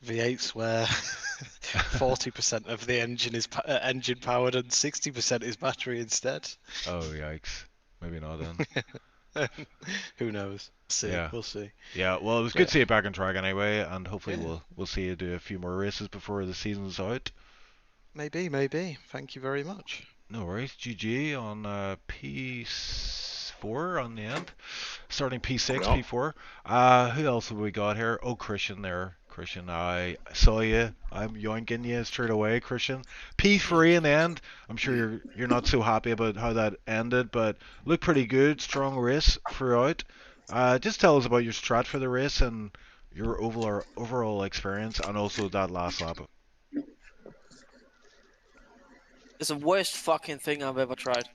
V8s where 40% of the engine is engine powered and 60% is battery instead. Oh yikes! Maybe not then. Who knows? We'll see. Yeah, well, it was good to see you back on track anyway, and hopefully we'll see you do a few more races before the season's out. Maybe. Thank you very much. No worries. GG on P4 on the end. Starting P6, P4. Who else have we got here? Oh, Christian there. Christian, I saw you. I'm yoinking you straight away, Christian. P3 in the end. I'm sure you're not so happy about how that ended, but looked pretty good. Strong race throughout. Just tell us about your strat for the race and your overall experience, and also that last lap. It's the worst fucking thing I've ever tried.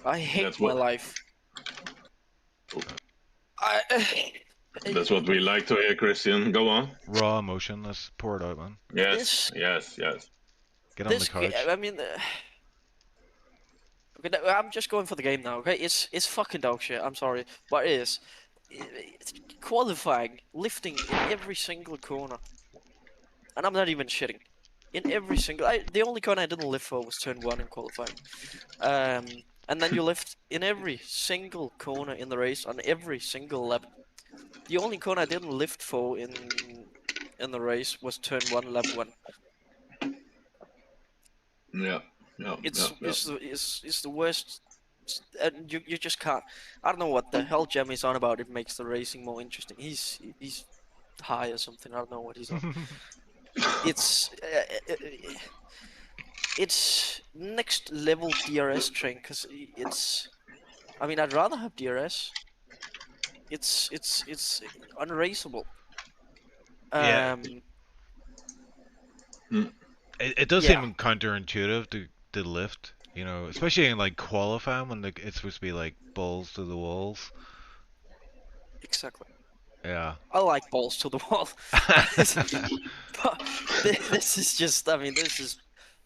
I hate That's my what- life. That's what we like to hear, Christian. Go on. Raw emotion. Let's pour it out, man. Yes, yes. Get on the couch. I mean, okay, I'm just going for the game now. Okay, it's fucking dog shit. I'm sorry, but it is. It's qualifying, lifting in every single corner, and I'm not even shitting. In every single, the only corner I didn't lift for was turn 1 in qualifying. And then you lift in every single corner in the race on every single lap. The only corner I didn't lift for in the race was turn 1, lap 1. Yeah. It's the worst. And you just can't. I don't know what the hell Jeremy's on about. It makes the racing more interesting. He's high or something. I don't know what he's on. It's next level DRS train because it's. I mean, I'd rather have DRS. It's unraceable. Yeah. It does Yeah. seem counterintuitive to lift, you know, especially in like qualifying when it's supposed to be like balls to the walls. Exactly. Yeah. I like balls to the wall. But this is just. I mean, this is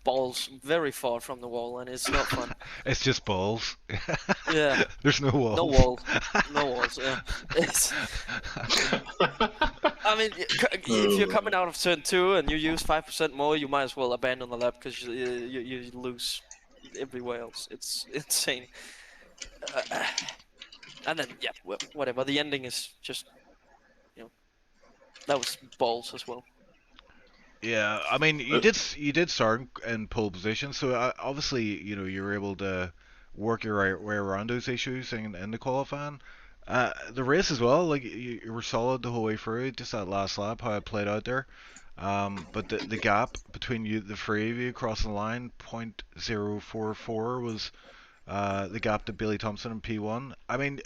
balls very far from the wall, and it's not fun. It's just balls. Yeah. There's no walls. No walls. No walls. Yeah. It's. I mean, if you're coming out of turn 2 and you use 5% more, you might as well abandon the lap because you lose everywhere else. It's insane. And then yeah, whatever. The ending is just, that was balls as well. Yeah, I mean, you did start in pole position, so obviously, you know, you were able to work your way around those issues in the qualifying. The race as well, like you were solid the whole way through. Just that last lap, how it played out there. But the gap between the three of you crossing the line, 0.044 was the gap to Billy Thompson in P1. I mean,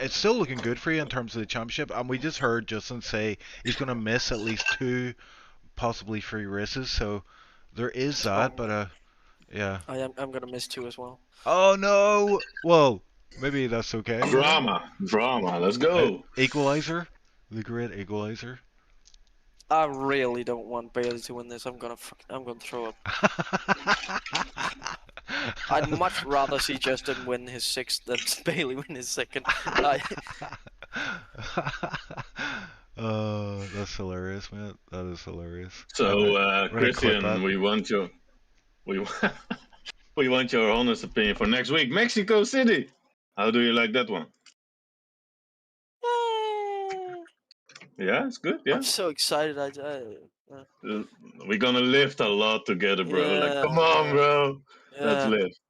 it's still looking good for you in terms of the championship. And we just heard Justin say he's going to miss at least 2, possibly 3 races. So there is that, but yeah. I'm gonna miss 2 as well. Oh no! Well, maybe that's okay. Drama. Let's go. Equalizer, the great equalizer. I really don't want Bailey to win this. I'm gonna throw up. I'd much rather see Justin win his 6th than Bailey win his 2nd. Oh, that's hilarious, man. That is hilarious. So, Christian, that. we want your honest opinion for next week. Mexico City. How do you like that one? Yeah, it's good. Yeah, I'm so excited. we're gonna lift a lot together, bro. Like, Yeah, come on, bro. yeah. Let's lift.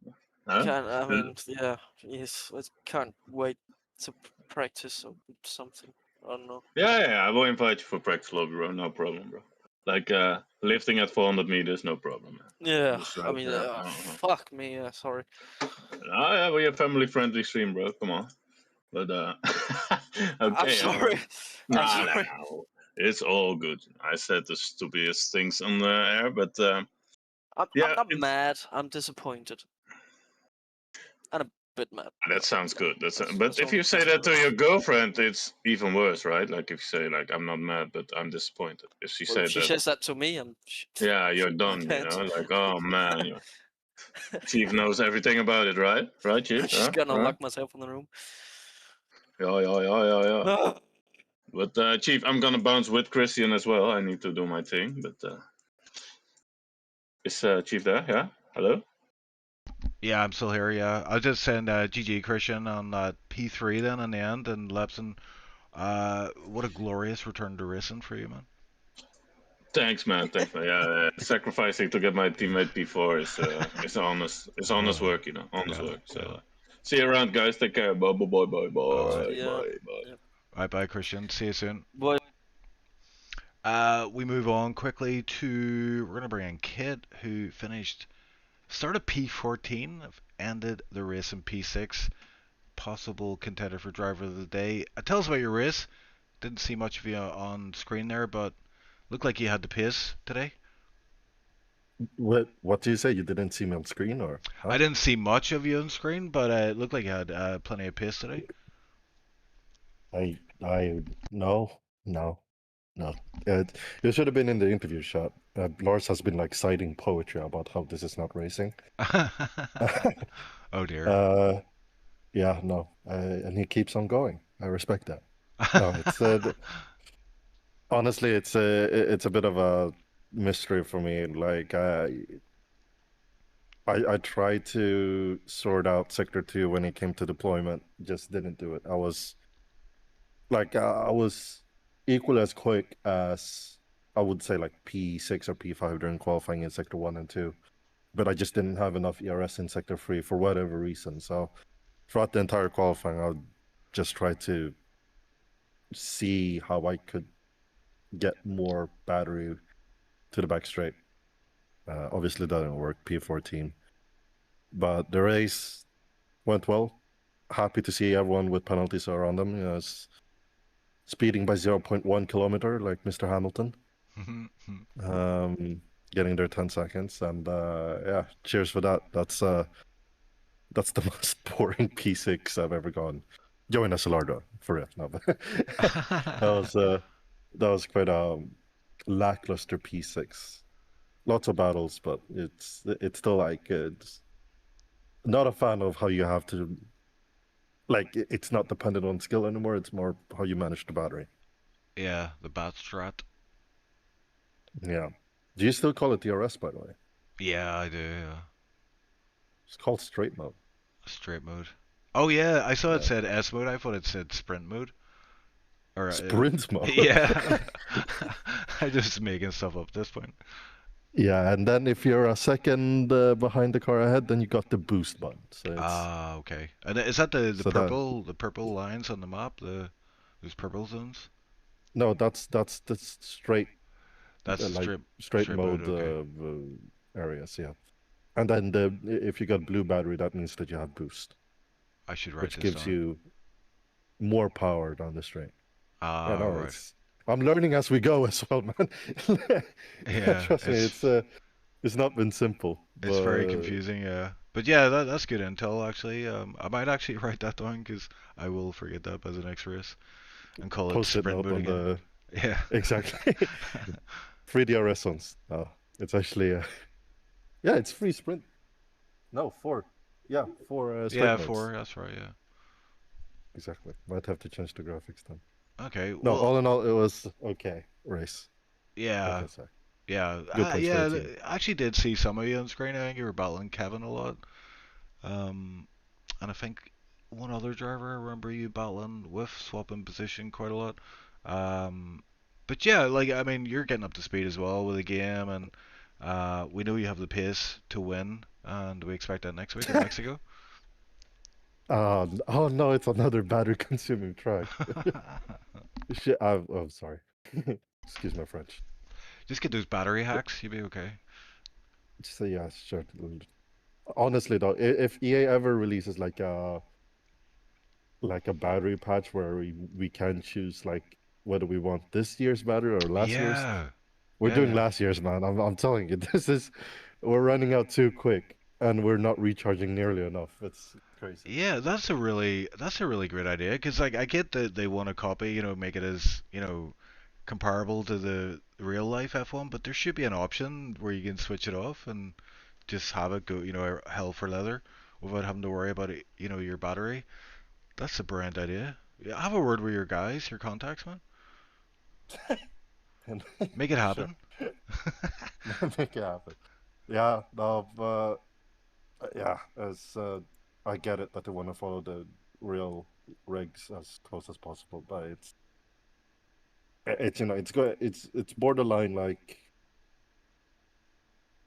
Huh? I mean, yeah, yes. I can't wait to practice or something. I don't know. Yeah, I will invite you for practice lobby, bro. No problem, bro. Like lifting at 400 meters, no problem, man. Yeah, Just I right mean, there. fuck me. Yeah, sorry. Oh, yeah, we're a family-friendly stream, bro. Come on. But okay. I'm sorry. I'm sorry. No. It's all good. I said the stupidest things on the air, but I'm yeah, not mad. I'm disappointed. And a bit mad. that sounds good. But That's if all- you say that to your girlfriend, it's even worse, right? Like if you say like I'm not mad, but I'm disappointed. If she Well, said if she that, says that to me, yeah, you're done. You pants. know, like oh man, Chief knows everything about it, right? Right, Chief? I'm just gonna lock myself in the room. Yeah. But Chief, I'm gonna bounce with Christian as well. I need to do my thing, but is Chief there? Yeah. Hello. Yeah, I'm still here. Yeah, I'll just send GG Christian on P3 then in the end, and Lepson. What a glorious return to racing for you, man. Thanks, man. Yeah, sacrificing to get my teammate P4 is honest work, you know, honest work. So see you around, guys. Take care. Bye. Yeah. Bye, Christian. See you soon. But We move on quickly to we're gonna bring in Kit, who started P14, ended the race in P6, possible contender for driver of the day. Tell us about your race. Didn't see much of you on screen there, but looked like you had the pace today. What do you say? You didn't see me on screen, or? I didn't see much of you on screen, but it looked like you had plenty of pace today. No. You should have been in the interview shot. Lars has been like citing poetry about how this is not racing. Oh dear. Yeah, no, and he keeps on going. I respect that. No, it's honestly, it's a bit of a mystery for me. Like, I tried to sort out Sector 2 when it came to deployment, just didn't do it. I was equally as quick as I would say like P6 or P5 during qualifying in Sector 1 and 2, but I just didn't have enough ERS in Sector 3 for whatever reason. So throughout the entire qualifying, I just tried to see how I could get more battery to the back straight. Obviously, that didn't work, P14. But the race went well. Happy to see everyone with penalties around them. You know, speeding by 0.1 kilometer like Mr. Hamilton. Getting there 10 seconds. And yeah, cheers for that. That's the most boring P6 I've ever gone. Join SLR though, for real. No, but that was quite a lackluster P6. Lots of battles, but it's still like it's not a fan of how you have to, like, it's not dependent on skill anymore. It's more how you manage the battery. Yeah, the bat strat. Yeah. Do you still call it DRS, by the way? Yeah, I do. Yeah. It's called straight mode. Straight mode. Oh yeah, I saw it Yeah. said S mode. I thought it said sprint mode. Or Sprint mode. Yeah. I'm just making stuff up at this point. Yeah, and then if you're a second behind the car ahead, then you got the boost button. So it's Okay. And is that the So that- purple lines on the map? Those purple zones? no, that's straight That's like straight mode okay. areas, yeah. And then if you got blue battery, that means that you have boost, I should write which this gives down. you more power down the straight. Yeah, no, Right. I'm learning as we go as well, man. Yeah, Trust me, it's not been simple. it's very but- confusing, yeah. But yeah, that's good intel actually. I might actually write that down because I will forget that by the next race and call it Post-it sprint note mode on again. the Yeah. exactly 3 DRS zones. It's actually yeah, it's free sprint. No, 4. Yeah, 4 straight Yeah, modes. 4. That's right. Yeah. Exactly. Might have to change the graphics then. Okay. No, Well, all in all, it was okay race. I yeah. can say. Yeah, Good points for yeah. the team. I actually did see some of you on screen. I think you were battling Kevin a lot. And I think one other driver I remember you battling with, swapping position quite a lot. But yeah, like I mean, you're getting up to speed as well with the game, and we know you have the pace to win, and we expect that next week in Mexico. Oh no, it's another battery consuming track. Shit, I'm sorry. Excuse my French. Just get those battery hacks, you'll be okay. So yeah, sure. Honestly though, if EA ever releases like a battery patch where we can choose like whether we want this year's battery or last year's, Yeah. we're Yeah, doing yeah. last year's, man. I'm telling you, we're running out too quick and we're not recharging nearly enough. It's crazy. Yeah, that's a really great idea because like I get that they want to copy, make it as, comparable to the real life F1, but there should be an option where you can switch it off and just have it go, hell for leather without having to worry about it, your battery. That's a brilliant idea. Yeah, have a word with your guys, your contacts, man. Make it happen. Make it happen. Yeah, no, but yeah, as I get it that they want to follow the real regs as close as possible, but it's it's good. It's borderline like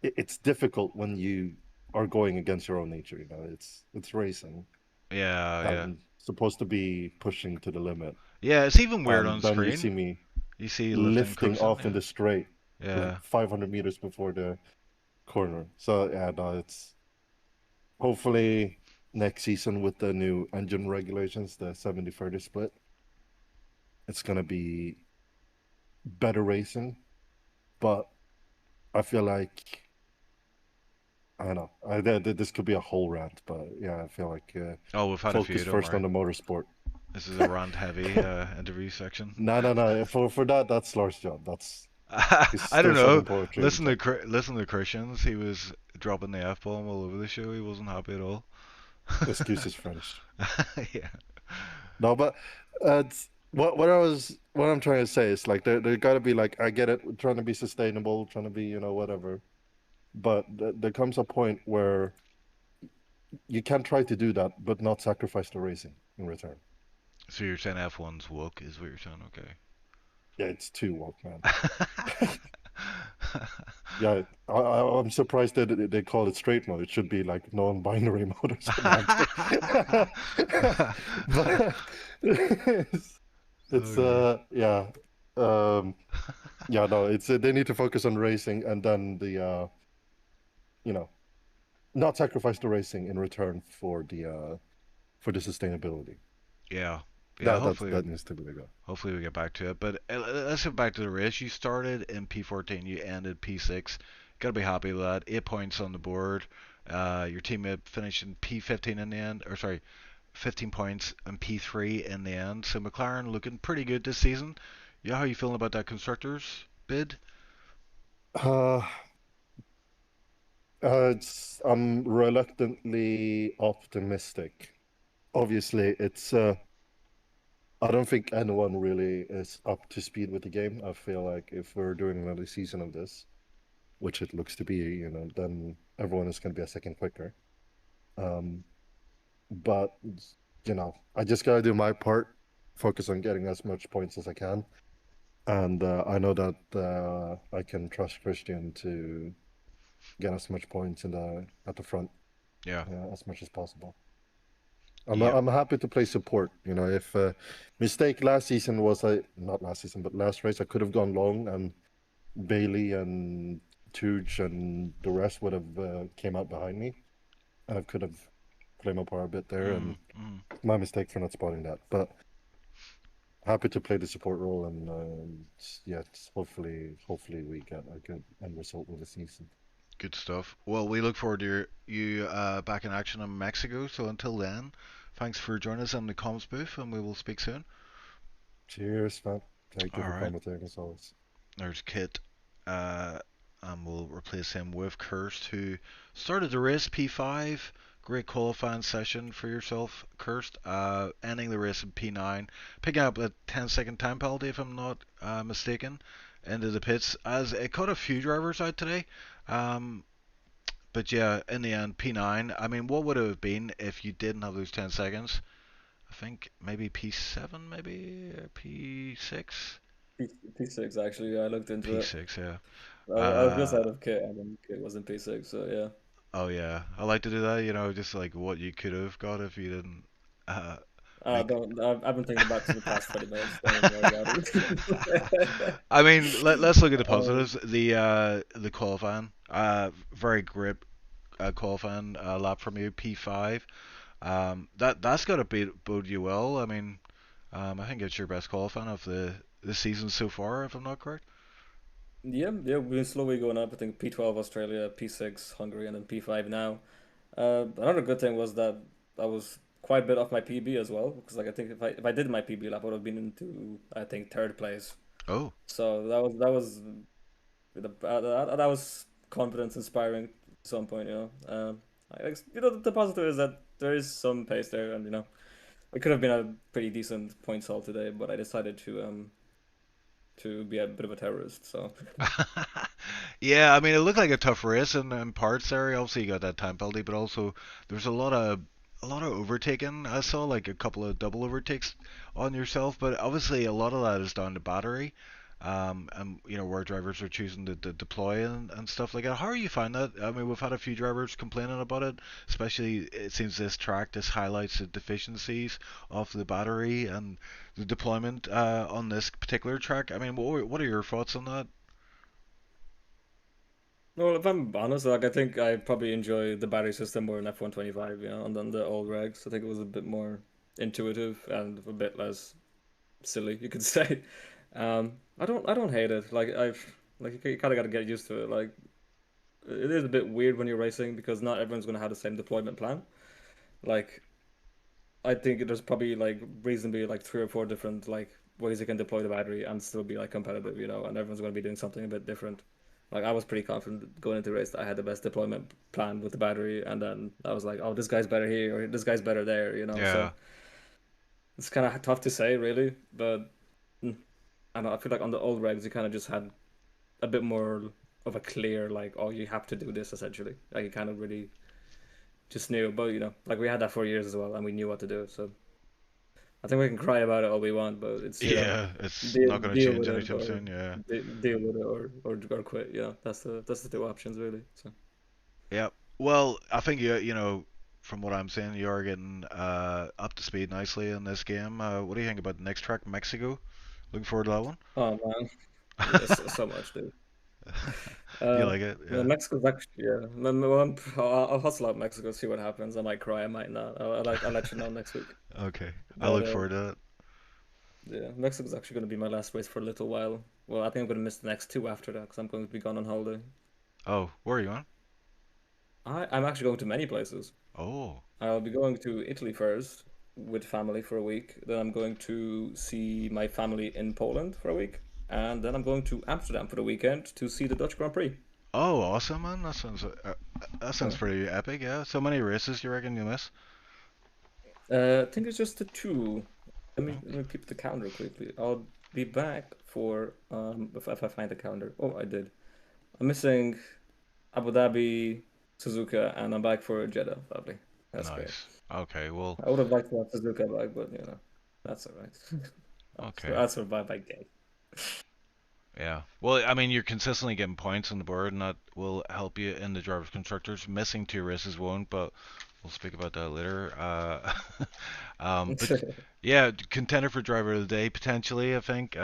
it's difficult when you are going against your own nature. It's racing Yeah, yeah. and supposed to be pushing to the limit. Yeah, it's even weird on and then you see screen. me You see lifting lifting coasting. off in the straight, Yeah. like 500 meters before the corner. So yeah, no, it's hopefully next season with the new engine regulations, the 70-30 split, it's gonna be better racing. But I feel like I don't know. This could be a whole rant, but yeah, I feel like Oh, we've had a few, focus don't first worry. on the motorsport. This is a rant heavy interview section. No. For that's Lars' job. He's I don't still know. studying poetry. Listen to Christians. He was dropping the F bomb all over the show. He wasn't happy at all. Excuses French. Yeah. No, but it's what I'm trying to say is like there got to be like I get it, we're trying to be sustainable, trying to be whatever, but there comes a point where you can try to do that, but not sacrifice the racing in return. So you're saying F1's woke is what you're saying? Okay. Yeah, it's too woke, man. Yeah, I'm surprised that they call it straight mode. It should be like non-binary mode or something. But it's yeah, yeah, no, it's they need to focus on racing and then the not sacrifice the racing in return for the sustainability. Yeah. Yeah, That needs to be the goal. hopefully we get back to it. But let's get back to the race. You started in P14, you ended P6. Gotta be happy with that. 8 points on the board. Your teammate finished in P15 in the end, or sorry, 15 points and P3 in the end. So McLaren looking pretty good this season. Yeah, how are you feeling about that constructors bid? I'm reluctantly optimistic. Obviously, it's I don't think anyone really is up to speed with the game. I feel like if we're doing another season of this, which it looks to be, then everyone is going to be a second quicker. But I just gotta do my part, focus on getting as much points as I can, and I know that I can trust Christian to get as much points at the front, Yeah. as much as possible. Yeah. I'm happy to play support. If mistake last season was not last season, but last race I could have gone long, and Bailey and Tuj and the rest would have came out behind me, and I could have played my part a bit there, and my mistake for not spotting that. But happy to play the support role, and hopefully we get a good end result with the season. Good stuff. Well, we look forward to you back in action in Mexico. So until then, thanks for joining us in the comms booth, and we will speak soon. Cheers, man. Thank you All for right. commentating as always. There's Kit, and we'll replace him with Kirst, who started the race P5. Great qualifying session for yourself, Kirst. Ending the race in P9, picking up a 10-second time penalty, if I'm not mistaken, into the pits, as it caught a few drivers out today. But yeah, in the end, P9. I mean, what would it have been if you didn't have those 10 seconds? I think maybe P7, maybe P6. P6 actually. Yeah, I looked into it. P6, yeah. I was just out of kit, and then kit was in P6, so yeah. Oh yeah, I like to do that. Just like what you could have got if you didn't. I've been thinking about it for the past 20 minutes. Don't worry about it. I mean, let's look at the positives. The qualifying, very great qualifying lap from you, P5. That's got to bode you well. I mean, I think it's your best qualifying of the season so far, if I'm not correct. Yeah, we've been slowly going up. I think P12 Australia, P6 Hungary, and then P5 now. Another good thing was that I was quite a bit off my PB as well, because like I think if I did my PB lap, I would have been into I think third place. Oh, So that was confidence inspiring at some point. The positive is that there is some pace there, and it could have been a pretty decent points haul today, but I decided to be a bit of a terrorist. So yeah. I mean, it looked like a tough race in parts there. Obviously, you got that time penalty, but also there's a lot of overtaking. I saw like a couple of double overtakes on yourself, but obviously a lot of that is down to battery. and where drivers are choosing to deploy and stuff like that. How are you find that? I mean, we've had a few drivers complaining about it, especially it seems this highlights the deficiencies of the battery and the deployment on this particular track. I mean, what are your thoughts on that? Well, if I'm honest, like I think I probably enjoy the battery system more in F125, and then the old regs. I think it was a bit more intuitive and a bit less silly, you could say. I don't hate it. You kind of got to get used to it. Like it is a bit weird when you're racing because not everyone's going to have the same deployment plan. Like I think there's probably like reasonably like three or four different like ways you can deploy the battery and still be like competitive, and everyone's going to be doing something a bit different. Like I was pretty confident going into the race that I had the best deployment plan with the battery, and then I was like, oh, this guy's better here or this guy's better there. So Yeah. it's kind of tough to say, really. But I don't know. I feel like on the old regs, you kind of just had a bit more of a clear like, oh, you have to do this essentially. Like you kind of really just knew, but like we had that for years as well, and we knew what to do. So I think we can cry about it all we want, but it's Yeah, it's deal not going to deal change with it anytime or soon. Yeah. deal with it or quit. That's the two options really. So Yeah. Well, I think from what I'm saying, you are getting up to speed nicely in this game. What do you think about the next track, Mexico? Looking forward to that one. oh man, yes, so much, dude. You Uh, like it? yeah, Yeah. Mexico's actually yeah. Well, I'll hustle out Mexico, see what happens. I might cry, I might not. I'll let you know next week. Okay. I But look forward to it. yeah, Mexico's actually going to be my last race for a little while. Well, I think I'm going to miss the next two after that because I'm going to be gone on holiday. Oh, where are you on? I'm actually going to many places. Oh, I'll be going to Italy first with family for a week. Then I'm going to see my family in Poland for a week. And then I'm going to Amsterdam for the weekend to see the Dutch Grand Prix. oh, awesome, man. That sounds So, pretty epic. Yeah. So many races you reckon you miss? I think it's just the two. Let me keep the calendar quickly. I'll be back for if I find the calendar. Oh, I did. I'm missing Abu Dhabi, Suzuka, and I'm back for Jeddah, probably. That's great. Nice. Okay. Well. I would have liked to have Suzuka back, but that's all right. Okay. I'll survive by game. Yeah. Well, I mean, you're consistently getting points on the board, and that will help you in the drivers' constructors. Missing two races won't, but we'll speak about that later. But yeah, contender for driver of the day potentially. I think.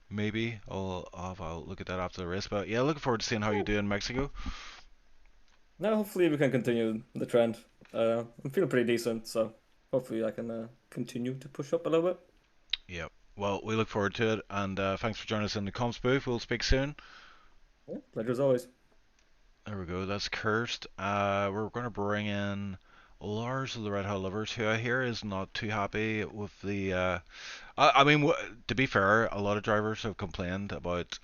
Maybe I'll look at that after the race. But yeah, looking forward to seeing how you do in Mexico. Now, hopefully, we can continue the trend. I'm feeling pretty decent, so hopefully, I can continue to push up a little bit. Yep. Well, we look forward to it, and thanks for joining us in the comms booth. We'll speak soon. Yeah, pleasure as always. There we go. That's cursed. We're going to bring in Lars of the Red Hot Lovers, who I hear is not too happy with the. I mean, to be fair, a lot of drivers have complained about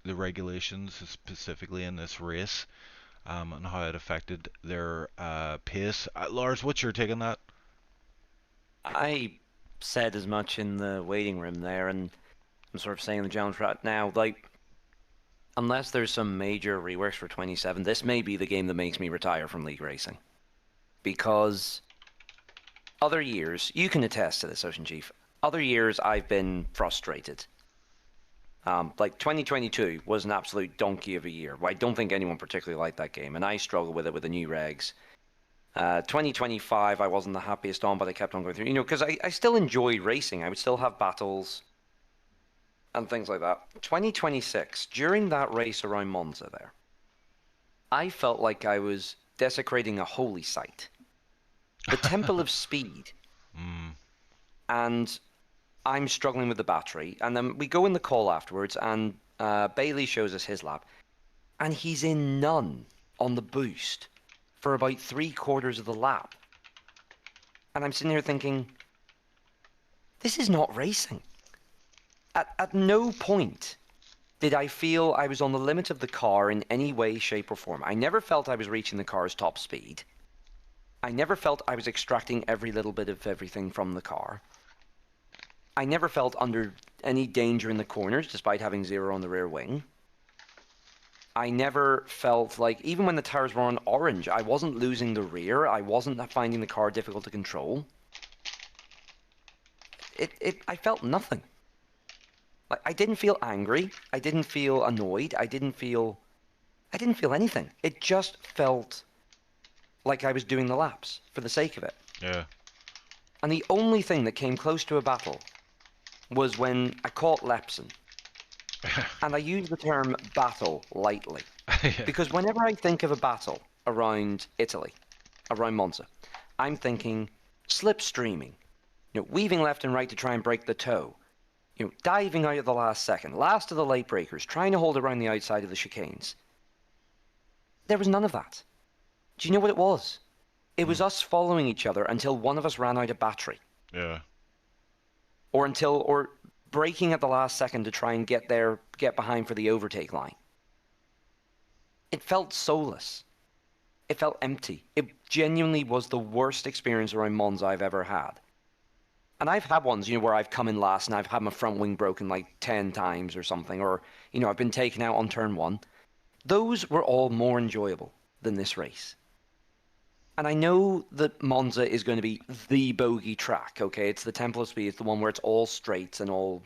the regulations, specifically in this race, and how it affected their pace. Lars, what's your take on that? I said as much in the waiting room there, and I'm sort of saying the challenge right now, like, unless there's some major reworks for 27, this may be the game that makes me retire from League Racing. Because other years, you can attest to this, Ocean Chief, other years I've been frustrated. Like 2022 was an absolute donkey of a year. I don't think anyone particularly liked that game, and I struggled with it with the new regs. 2025 I wasn't the happiest on, but I kept on going through, because I still enjoyed racing. I would still have battles and things like that. 2026, during that race around Monza there, I felt like I was desecrating a holy site. The Temple of Speed. And I'm struggling with the battery. And then we go in the call afterwards, and Bailey shows us his lap. And he's in none on the boost for about 3/4 of the lap. And I'm sitting here thinking, this is not racing. At no point did I feel I was on the limit of the car in any way, shape, or form. I never felt I was reaching the car's top speed. I never felt I was extracting every little bit of everything from the car. I never felt under any danger in the corners, despite having 0 on the rear wing. I never felt like, even when the tires were on orange, I wasn't losing the rear. I wasn't finding the car difficult to control. I felt nothing. Like, I didn't feel angry. I didn't feel annoyed. I didn't feel anything. It just felt like I was doing the laps for the sake of it. Yeah. And the only thing that came close to a battle was when I caught Lepson. And I use the term battle lightly. Yeah. Because whenever I think of a battle around Italy, around Monza, I'm thinking slipstreaming, weaving left and right to try and break the toe, diving out at the last second, last of the late breakers, trying to hold around the outside of the chicanes. There was none of that. Do you know what it was? It was us following each other until one of us ran out of battery. Yeah. Or braking at the last second to try and get behind for the overtake line. It felt soulless. It felt empty. It genuinely was the worst experience around Monza I've ever had. And I've had ones, where I've come in last and I've had my front wing broken like 10 times or something, or, I've been taken out on turn 1. Those were all more enjoyable than this race. And I know that Monza is going to be the bogey track, okay? It's the Temple of Speed. It's the one where it's all straights and all,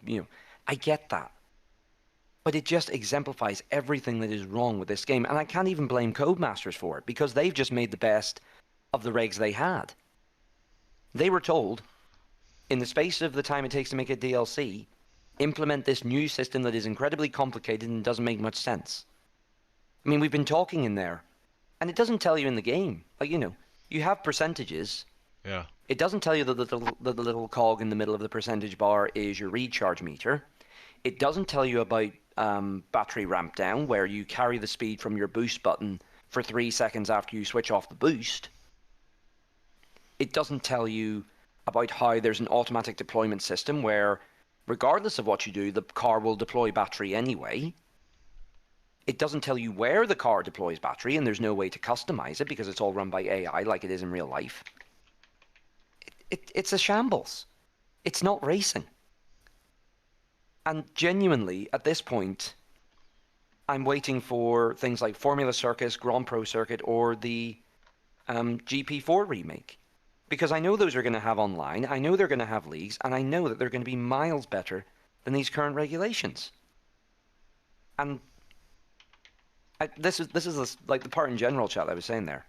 I get that. But it just exemplifies everything that is wrong with this game. And I can't even blame Codemasters for it, because they've just made the best of the regs they had. They were told, in the space of the time it takes to make a DLC, implement this new system that is incredibly complicated and doesn't make much sense. I mean, we've been talking in there, and it doesn't tell you in the game. Like, you have percentages. Yeah. It doesn't tell you that the little cog in the middle of the percentage bar is your recharge meter. It doesn't tell you about battery ramp down, where you carry the speed from your boost button for 3 seconds after you switch off the boost. It doesn't tell you about how there's an automatic deployment system where, regardless of what you do, the car will deploy battery anyway. It doesn't tell you where the car deploys battery, and there's no way to customize it because it's all run by AI like it is in real life. It's a shambles. It's not racing. And genuinely, at this point, I'm waiting for things like Formula Circus, Grand Pro Circuit, or the GP4 remake. Because I know those are going to have online, I know they're going to have leagues, and I know that they're going to be miles better than these current regulations. And this is like the part in general chat I was saying there.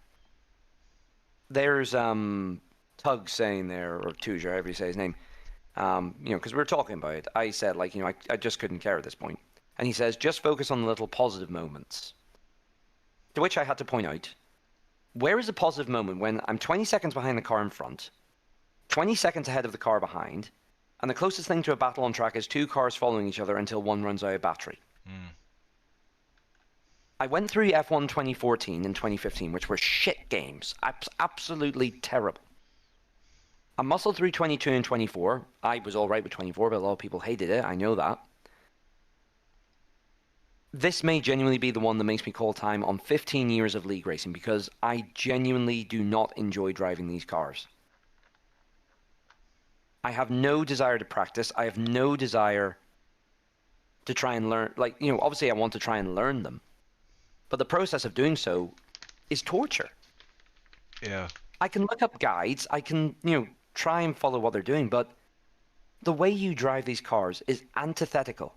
There's Tug saying there, or Tuja, however you say his name, because we were talking about it. I said, I just couldn't care at this point. And he says, just focus on the little positive moments. To which I had to point out, where is a positive moment when I'm 20 seconds behind the car in front, 20 seconds ahead of the car behind, and the closest thing to a battle on track is 2 cars following each other until one runs out of battery? I went through F1 2014 and 2015, which were shit games. Absolutely terrible. I muscled through 22 and 24. I was alright with 24, but a lot of people hated it. I know that. This may genuinely be the one that makes me call time on 15 years of league racing, because I genuinely do not enjoy driving these cars. I have no desire to practice. I have no desire to try and learn. Obviously I want to try and learn them. But the process of doing so is torture. Yeah. I can look up guides. I can, try and follow what they're doing. But the way you drive these cars is antithetical,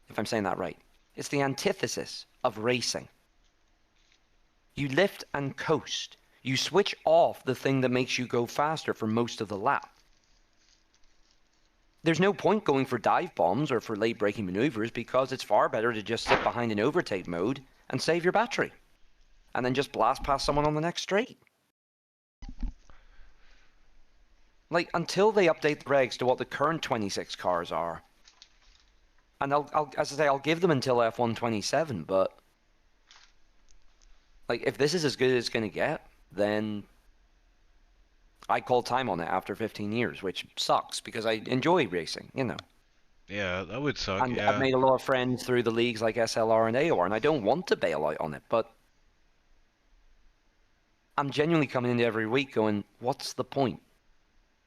if I'm saying that right. It's the antithesis of racing. You lift and coast. You switch off the thing that makes you go faster for most of the lap. There's no point going for dive bombs or for late braking maneuvers, because it's far better to just sit behind in overtake mode and save your battery, and then just blast past someone on the next straight. Until they update the regs to what the current 26 cars are, and I'll give them until F1 27, but if this is as good as it's going to get, then I call time on it after 15 years, which sucks because I enjoy racing, Yeah, that would suck. And yeah. I've made a lot of friends through the leagues like SLR and AOR, and I don't want to bail out on it, but I'm genuinely coming into every week going, what's the point?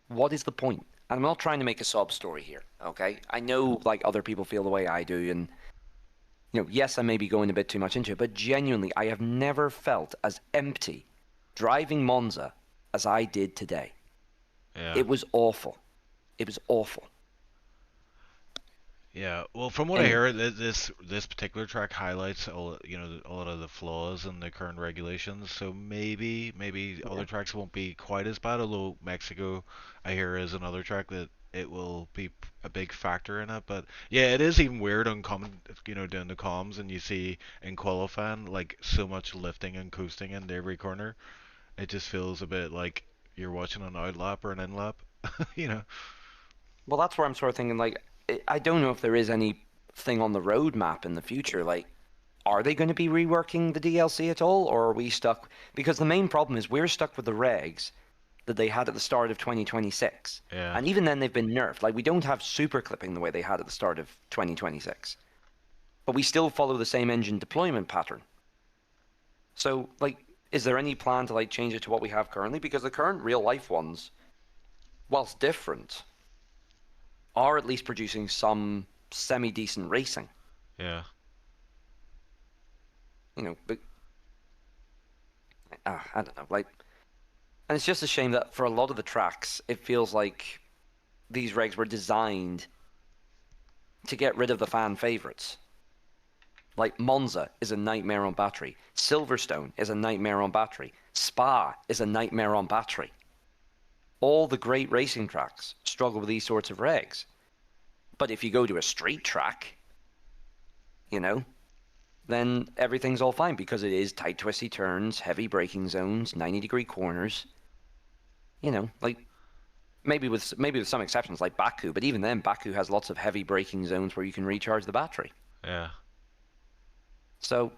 What is the point? And I'm not trying to make a sob story here, okay? I know, other people feel the way I do, and, yes, I may be going a bit too much into it, but genuinely, I have never felt as empty driving Monza as I did today. Yeah. It was awful. It was awful. Yeah, well, from what I And hear, this particular track highlights a lot of the flaws in the current regulations. So maybe other tracks won't be quite as bad. Although Mexico, I hear, is another track that it will be a big factor in it. But yeah, it is even weird on doing the comms, and you see in qualifying like so much lifting and coasting into every corner. It just feels a bit like you're watching an outlap or an inlap, you know. well, that's where I'm sort of thinking like I don't know if there is anything on the roadmap in the future. Like, are they going to be reworking the DLC at all, or are we stuck? Because the main problem is we're stuck with the regs that they had at the start of 2026. Yeah. And even then they've been nerfed. Like we don't have super clipping the way they had at the start of 2026. But we still follow the same engine deployment pattern. So like is there any plan to like change it to what we have currently? Because the current real life ones, whilst different, are at least producing some semi decent racing. Yeah. But I don't know, like, and it's just a shame that for a lot of the tracks, it feels like these regs were designed to get rid of the fan favorites. Like Monza is a nightmare on battery. Silverstone is a nightmare on battery. Spa is a nightmare on battery. All the great racing tracks struggle with these sorts of regs. But if you go to a straight track, then everything's all fine because it is tight, twisty turns, heavy braking zones, 90-degree corners. Like maybe with some exceptions like Baku, but even then, Baku has lots of heavy braking zones where you can recharge the battery. Yeah. So,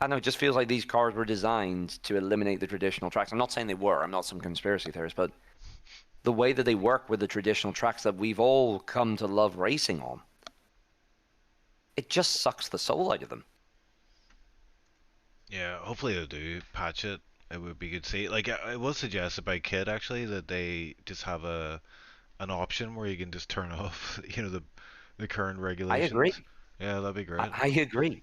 I don't know, it just feels like these cars were designed to eliminate the traditional tracks. I'm not saying they were, I'm not some conspiracy theorist, but the way that they work with the traditional tracks that we've all come to love racing on, it just sucks the soul out of them. Yeah, hopefully they do patch it. It would be good to see. Like, it was suggested by Kid actually that they just have an option where you can just turn off, the current I regulations. agree. Yeah, that'd be great. I agree.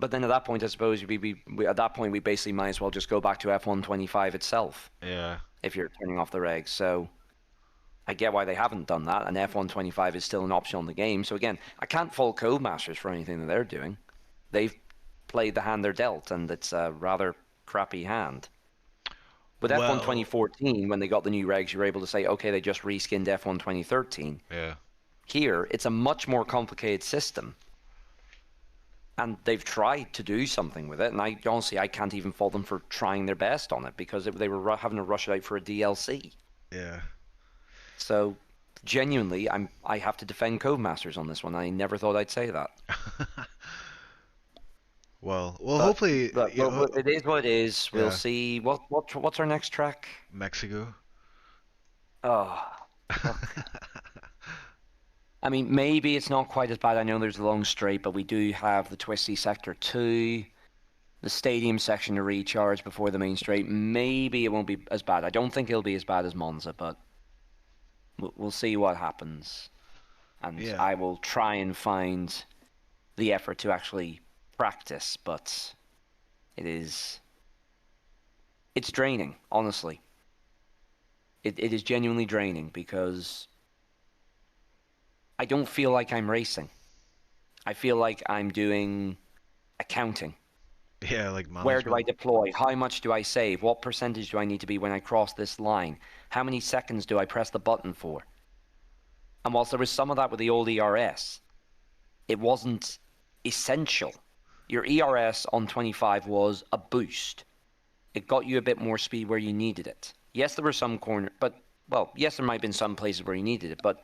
But then at that point, I suppose at that point we basically might as well just go back to F125 itself. Yeah. If you're turning off the regs. So I get why they haven't done that, and F125 is still an option on the game. So again, I can't fault Codemasters for anything that they're doing. They've played the hand they're dealt, and it's a rather crappy hand. With F1 2014, when they got the new regs, you were able to say, okay, they just reskinned F1 2013. Yeah. Here, it's a much more complicated system. And they've tried to do something with it, and I can't even fault them for trying their best on it because they were having to rush it out for a DLC. Yeah. So, genuinely, I have to defend Codemasters on this one. I never thought I'd say that. Well, hopefully. It is what it is. We'll Yeah. see. What's our next track? Mexico. Oh. I mean, maybe it's not quite as bad. I know there's a long straight, but we do have the twisty sector 2, the stadium section to recharge before the main straight. Maybe it won't be as bad. I don't think it'll be as bad as Monza, but we'll see what happens. And Yeah. I will try and find the effort to actually practice, but it's draining, honestly. It is genuinely draining because I don't feel like I'm racing. I feel like I'm doing accounting. Yeah, like management. Where do I deploy? How much do I save? What percentage do I need to be when I cross this line? How many seconds do I press the button for? And whilst there was some of that with the old ERS, it wasn't essential. Your ERS on 25 was a boost. It got you a bit more speed where you needed it. Yes, there were some yes, there might have been some places where you needed it, but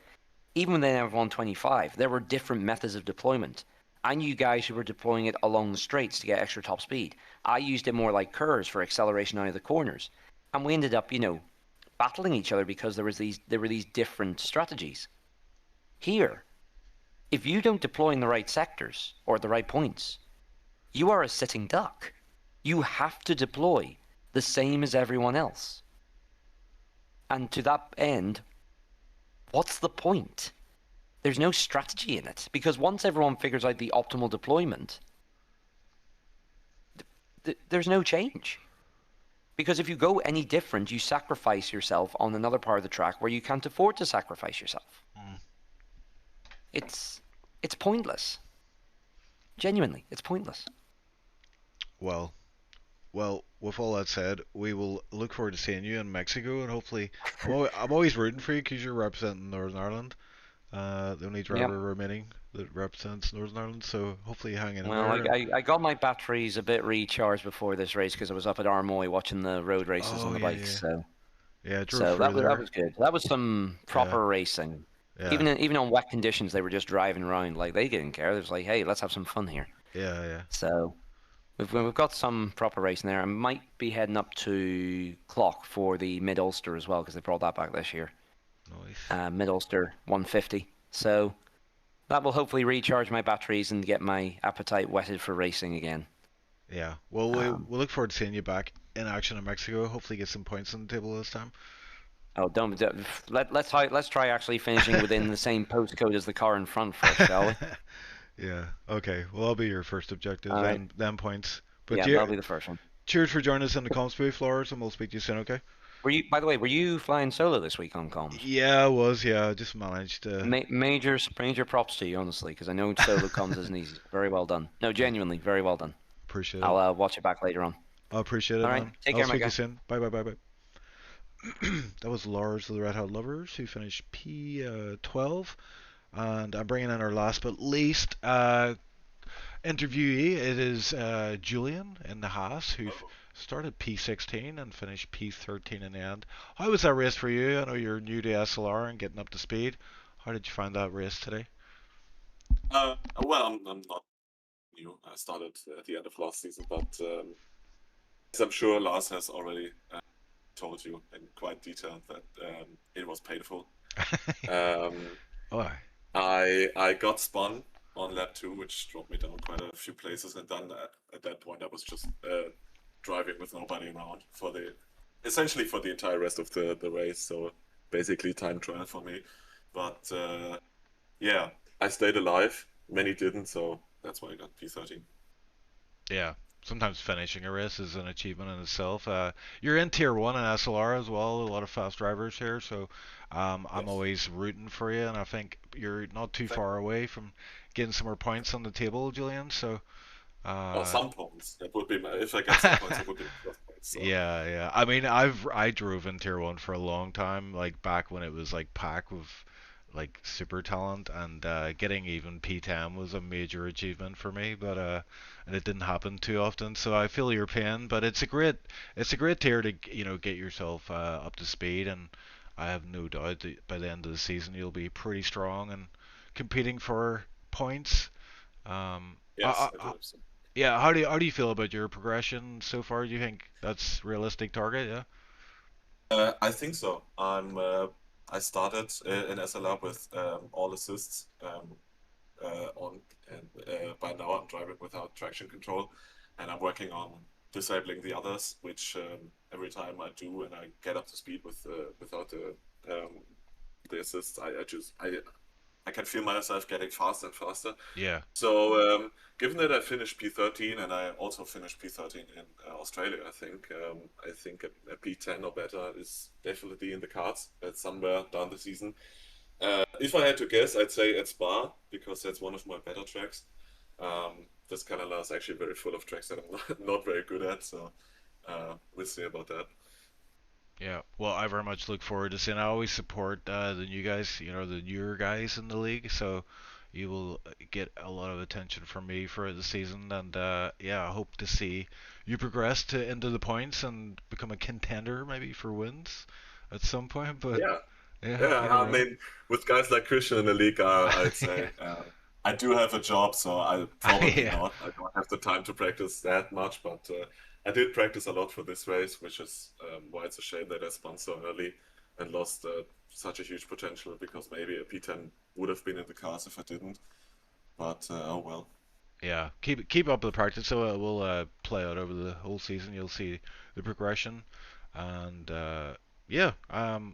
even when they have on 25, there were different methods of deployment. I knew guys who were deploying it along the straights to get extra top speed. I used it more like curves for acceleration out of the corners. And we ended up, battling each other because there were these different strategies. Here, if you don't deploy in the right sectors or at the right points, you are a sitting duck. You have to deploy the same as everyone else. And to that end, what's the point? There's no strategy in it, because once everyone figures out the optimal deployment, there's no change. Because if you go any different, you sacrifice yourself on another part of the track where you can't afford to sacrifice yourself. it's pointless. Genuinely, it's pointless. Well, with all that said, we will look forward to seeing you in Mexico, and hopefully, I'm always rooting for you because you're representing Northern Ireland, the only driver remaining that represents Northern Ireland. So hopefully, you hang in Well, there. I got my batteries a bit recharged before this race because I was up at Armoy watching the road races on the bikes. So drove through that was good. That was some proper racing. Yeah. Even on wet conditions, they were just driving around like they didn't care. It was like, hey, let's have some fun here. Yeah. So we've got some proper racing there. I might be heading up to Clock for the Mid Ulster as well because they brought that back this year. Nice. Mid Ulster 150. So that will hopefully recharge my batteries and get my appetite whetted for racing again. Yeah. Well, we'll look forward to seeing you back in action in Mexico. Hopefully, get some points on the table this time. Oh, let's try actually finishing within the same postcode as the car in front first, shall we? Yeah. Okay. Well, that'll be your first objective, then points. But yeah, that'll be the first one. Cheers for joining us in the comms booth, Lars, and we'll speak to you soon. Okay. By the way, were you flying solo this week on comms? Yeah, I was. Yeah, I just managed to. Major props to you, honestly, because I know solo comms isn't easy. Very well done. No, genuinely, very well done. Appreciate it. I'll watch it back later on. I appreciate it. All right, man. take care, I'll my speak to guy. you soon. Bye. That was Lars of the Red Hot Lovers, who finished P12. And I'm bringing in our last but least interviewee. It is Julian in the Haas, who started P16 and finished P13 in the end. How was that race for you? I know you're new to SLR and getting up to speed. How did you find that race today? Well, I'm not new. I started at the end of last season, but as I'm sure Lars has already told you in quite detail that it was painful. I got spun on lap 2, which dropped me down quite a few places, and then at that point I was just driving with nobody around essentially for the entire rest of the race. So basically time trial for me. But yeah, I stayed alive. Many didn't, so that's why I got P13. Yeah. Sometimes finishing a race is an achievement in itself. You're in Tier 1 in SLR as well, a lot of fast drivers here, so I'm always rooting for you, and I think you're not too far away from getting some more points on the table, Julian, so... some points. That would be if I get some points, it would be plus points. So. Yeah. I mean, I drove in Tier 1 for a long time, like back when it was like packed with like super talent, and getting even P10 was a major achievement for me, but and it didn't happen too often, so I feel your pain, but it's a great tier to get yourself up to speed, and I have no doubt that by the end of the season you'll be pretty strong and competing for points. Yes, I do hope so. Yeah, how do you feel about your progression so far? Do you think that's realistic target? Yeah. I think so. I started in SLR with all assists on, and by now I'm driving without traction control, and I'm working on disabling the others, which every time I do and I get up to speed without the assists, I can feel myself getting faster and faster. Yeah. So given that I finished P13 and I also finished P13 in Australia, I think a P10 or better is definitely in the cards at somewhere down the season. If I had to guess, I'd say at Spa, because that's one of my better tracks. This Canada is actually very full of tracks that I'm not very good at, so we'll see about that. Yeah, well, I very much look forward to seeing. I always support the new guys, the newer guys in the league, so you will get a lot of attention from me for the season, and yeah, I hope to see you progress into the points and become a contender maybe for wins at some point. But I mean, with guys like Christian in the league, I'd say I do have a job, so I probably not. I don't have the time to practice that much, but I did practice a lot for this race, which is why it's a shame that I spun so early and lost such a huge potential, because maybe a P10 would have been in the cards if I didn't. But oh well. Yeah, keep up the practice, so it will play out over the whole season. You'll see the progression, and yeah,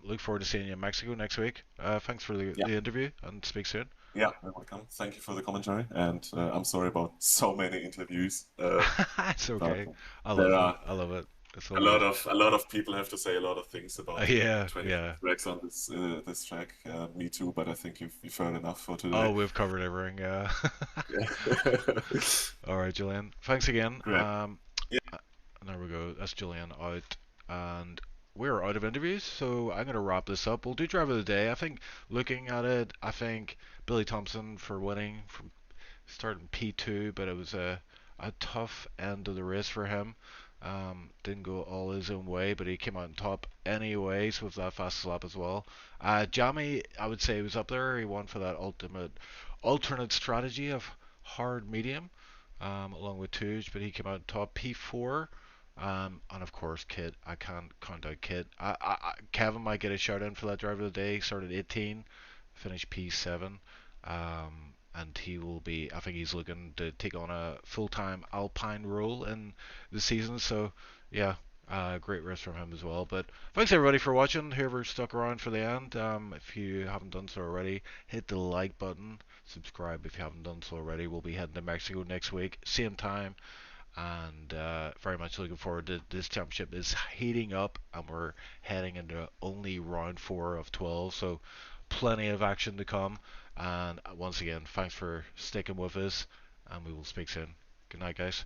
look forward to seeing you in Mexico next week. Thanks for the interview, and speak soon. Yeah, you're welcome. Thank you for the commentary, and I'm sorry about so many interviews. It's okay. I love it. It's a all lot good. of people have to say a lot of things about the Yeah, 20 yeah. tracks on this track. Me too, but I think you've heard enough for today. Oh, we've covered everything. Yeah. Yeah. All right, Julian. Thanks again. Great. Yeah. There we go. That's Julian out, and we're out of interviews. So I'm gonna wrap this up. We'll do driver of the day. I think looking at it, I think Billy Thompson for winning from starting P2, but it was a tough end of the race for him. Didn't go all his own way, but he came out on top anyways with that fastest lap as well. Jamie, I would say, was up there. He won for that alternate strategy of hard medium, along with Tuge, but he came out on top P4. And of course, Kit. I can't count out Kit. Kevin might get a shout in for that driver of the day. Started 18, finished P7. And he will be, I think he's looking to take on a full-time Alpine role in the season. So, yeah, great race from him as well. But thanks everybody for watching. Whoever stuck around for the end, if you haven't done so already, hit the like button. Subscribe if you haven't done so already. We'll be heading to Mexico next week, same time. And very much looking forward to this championship. Is heating up, and we're heading into only round 4 of 12. So plenty of action to come. And once again, thanks for sticking with us, and we will speak soon. Good night, guys.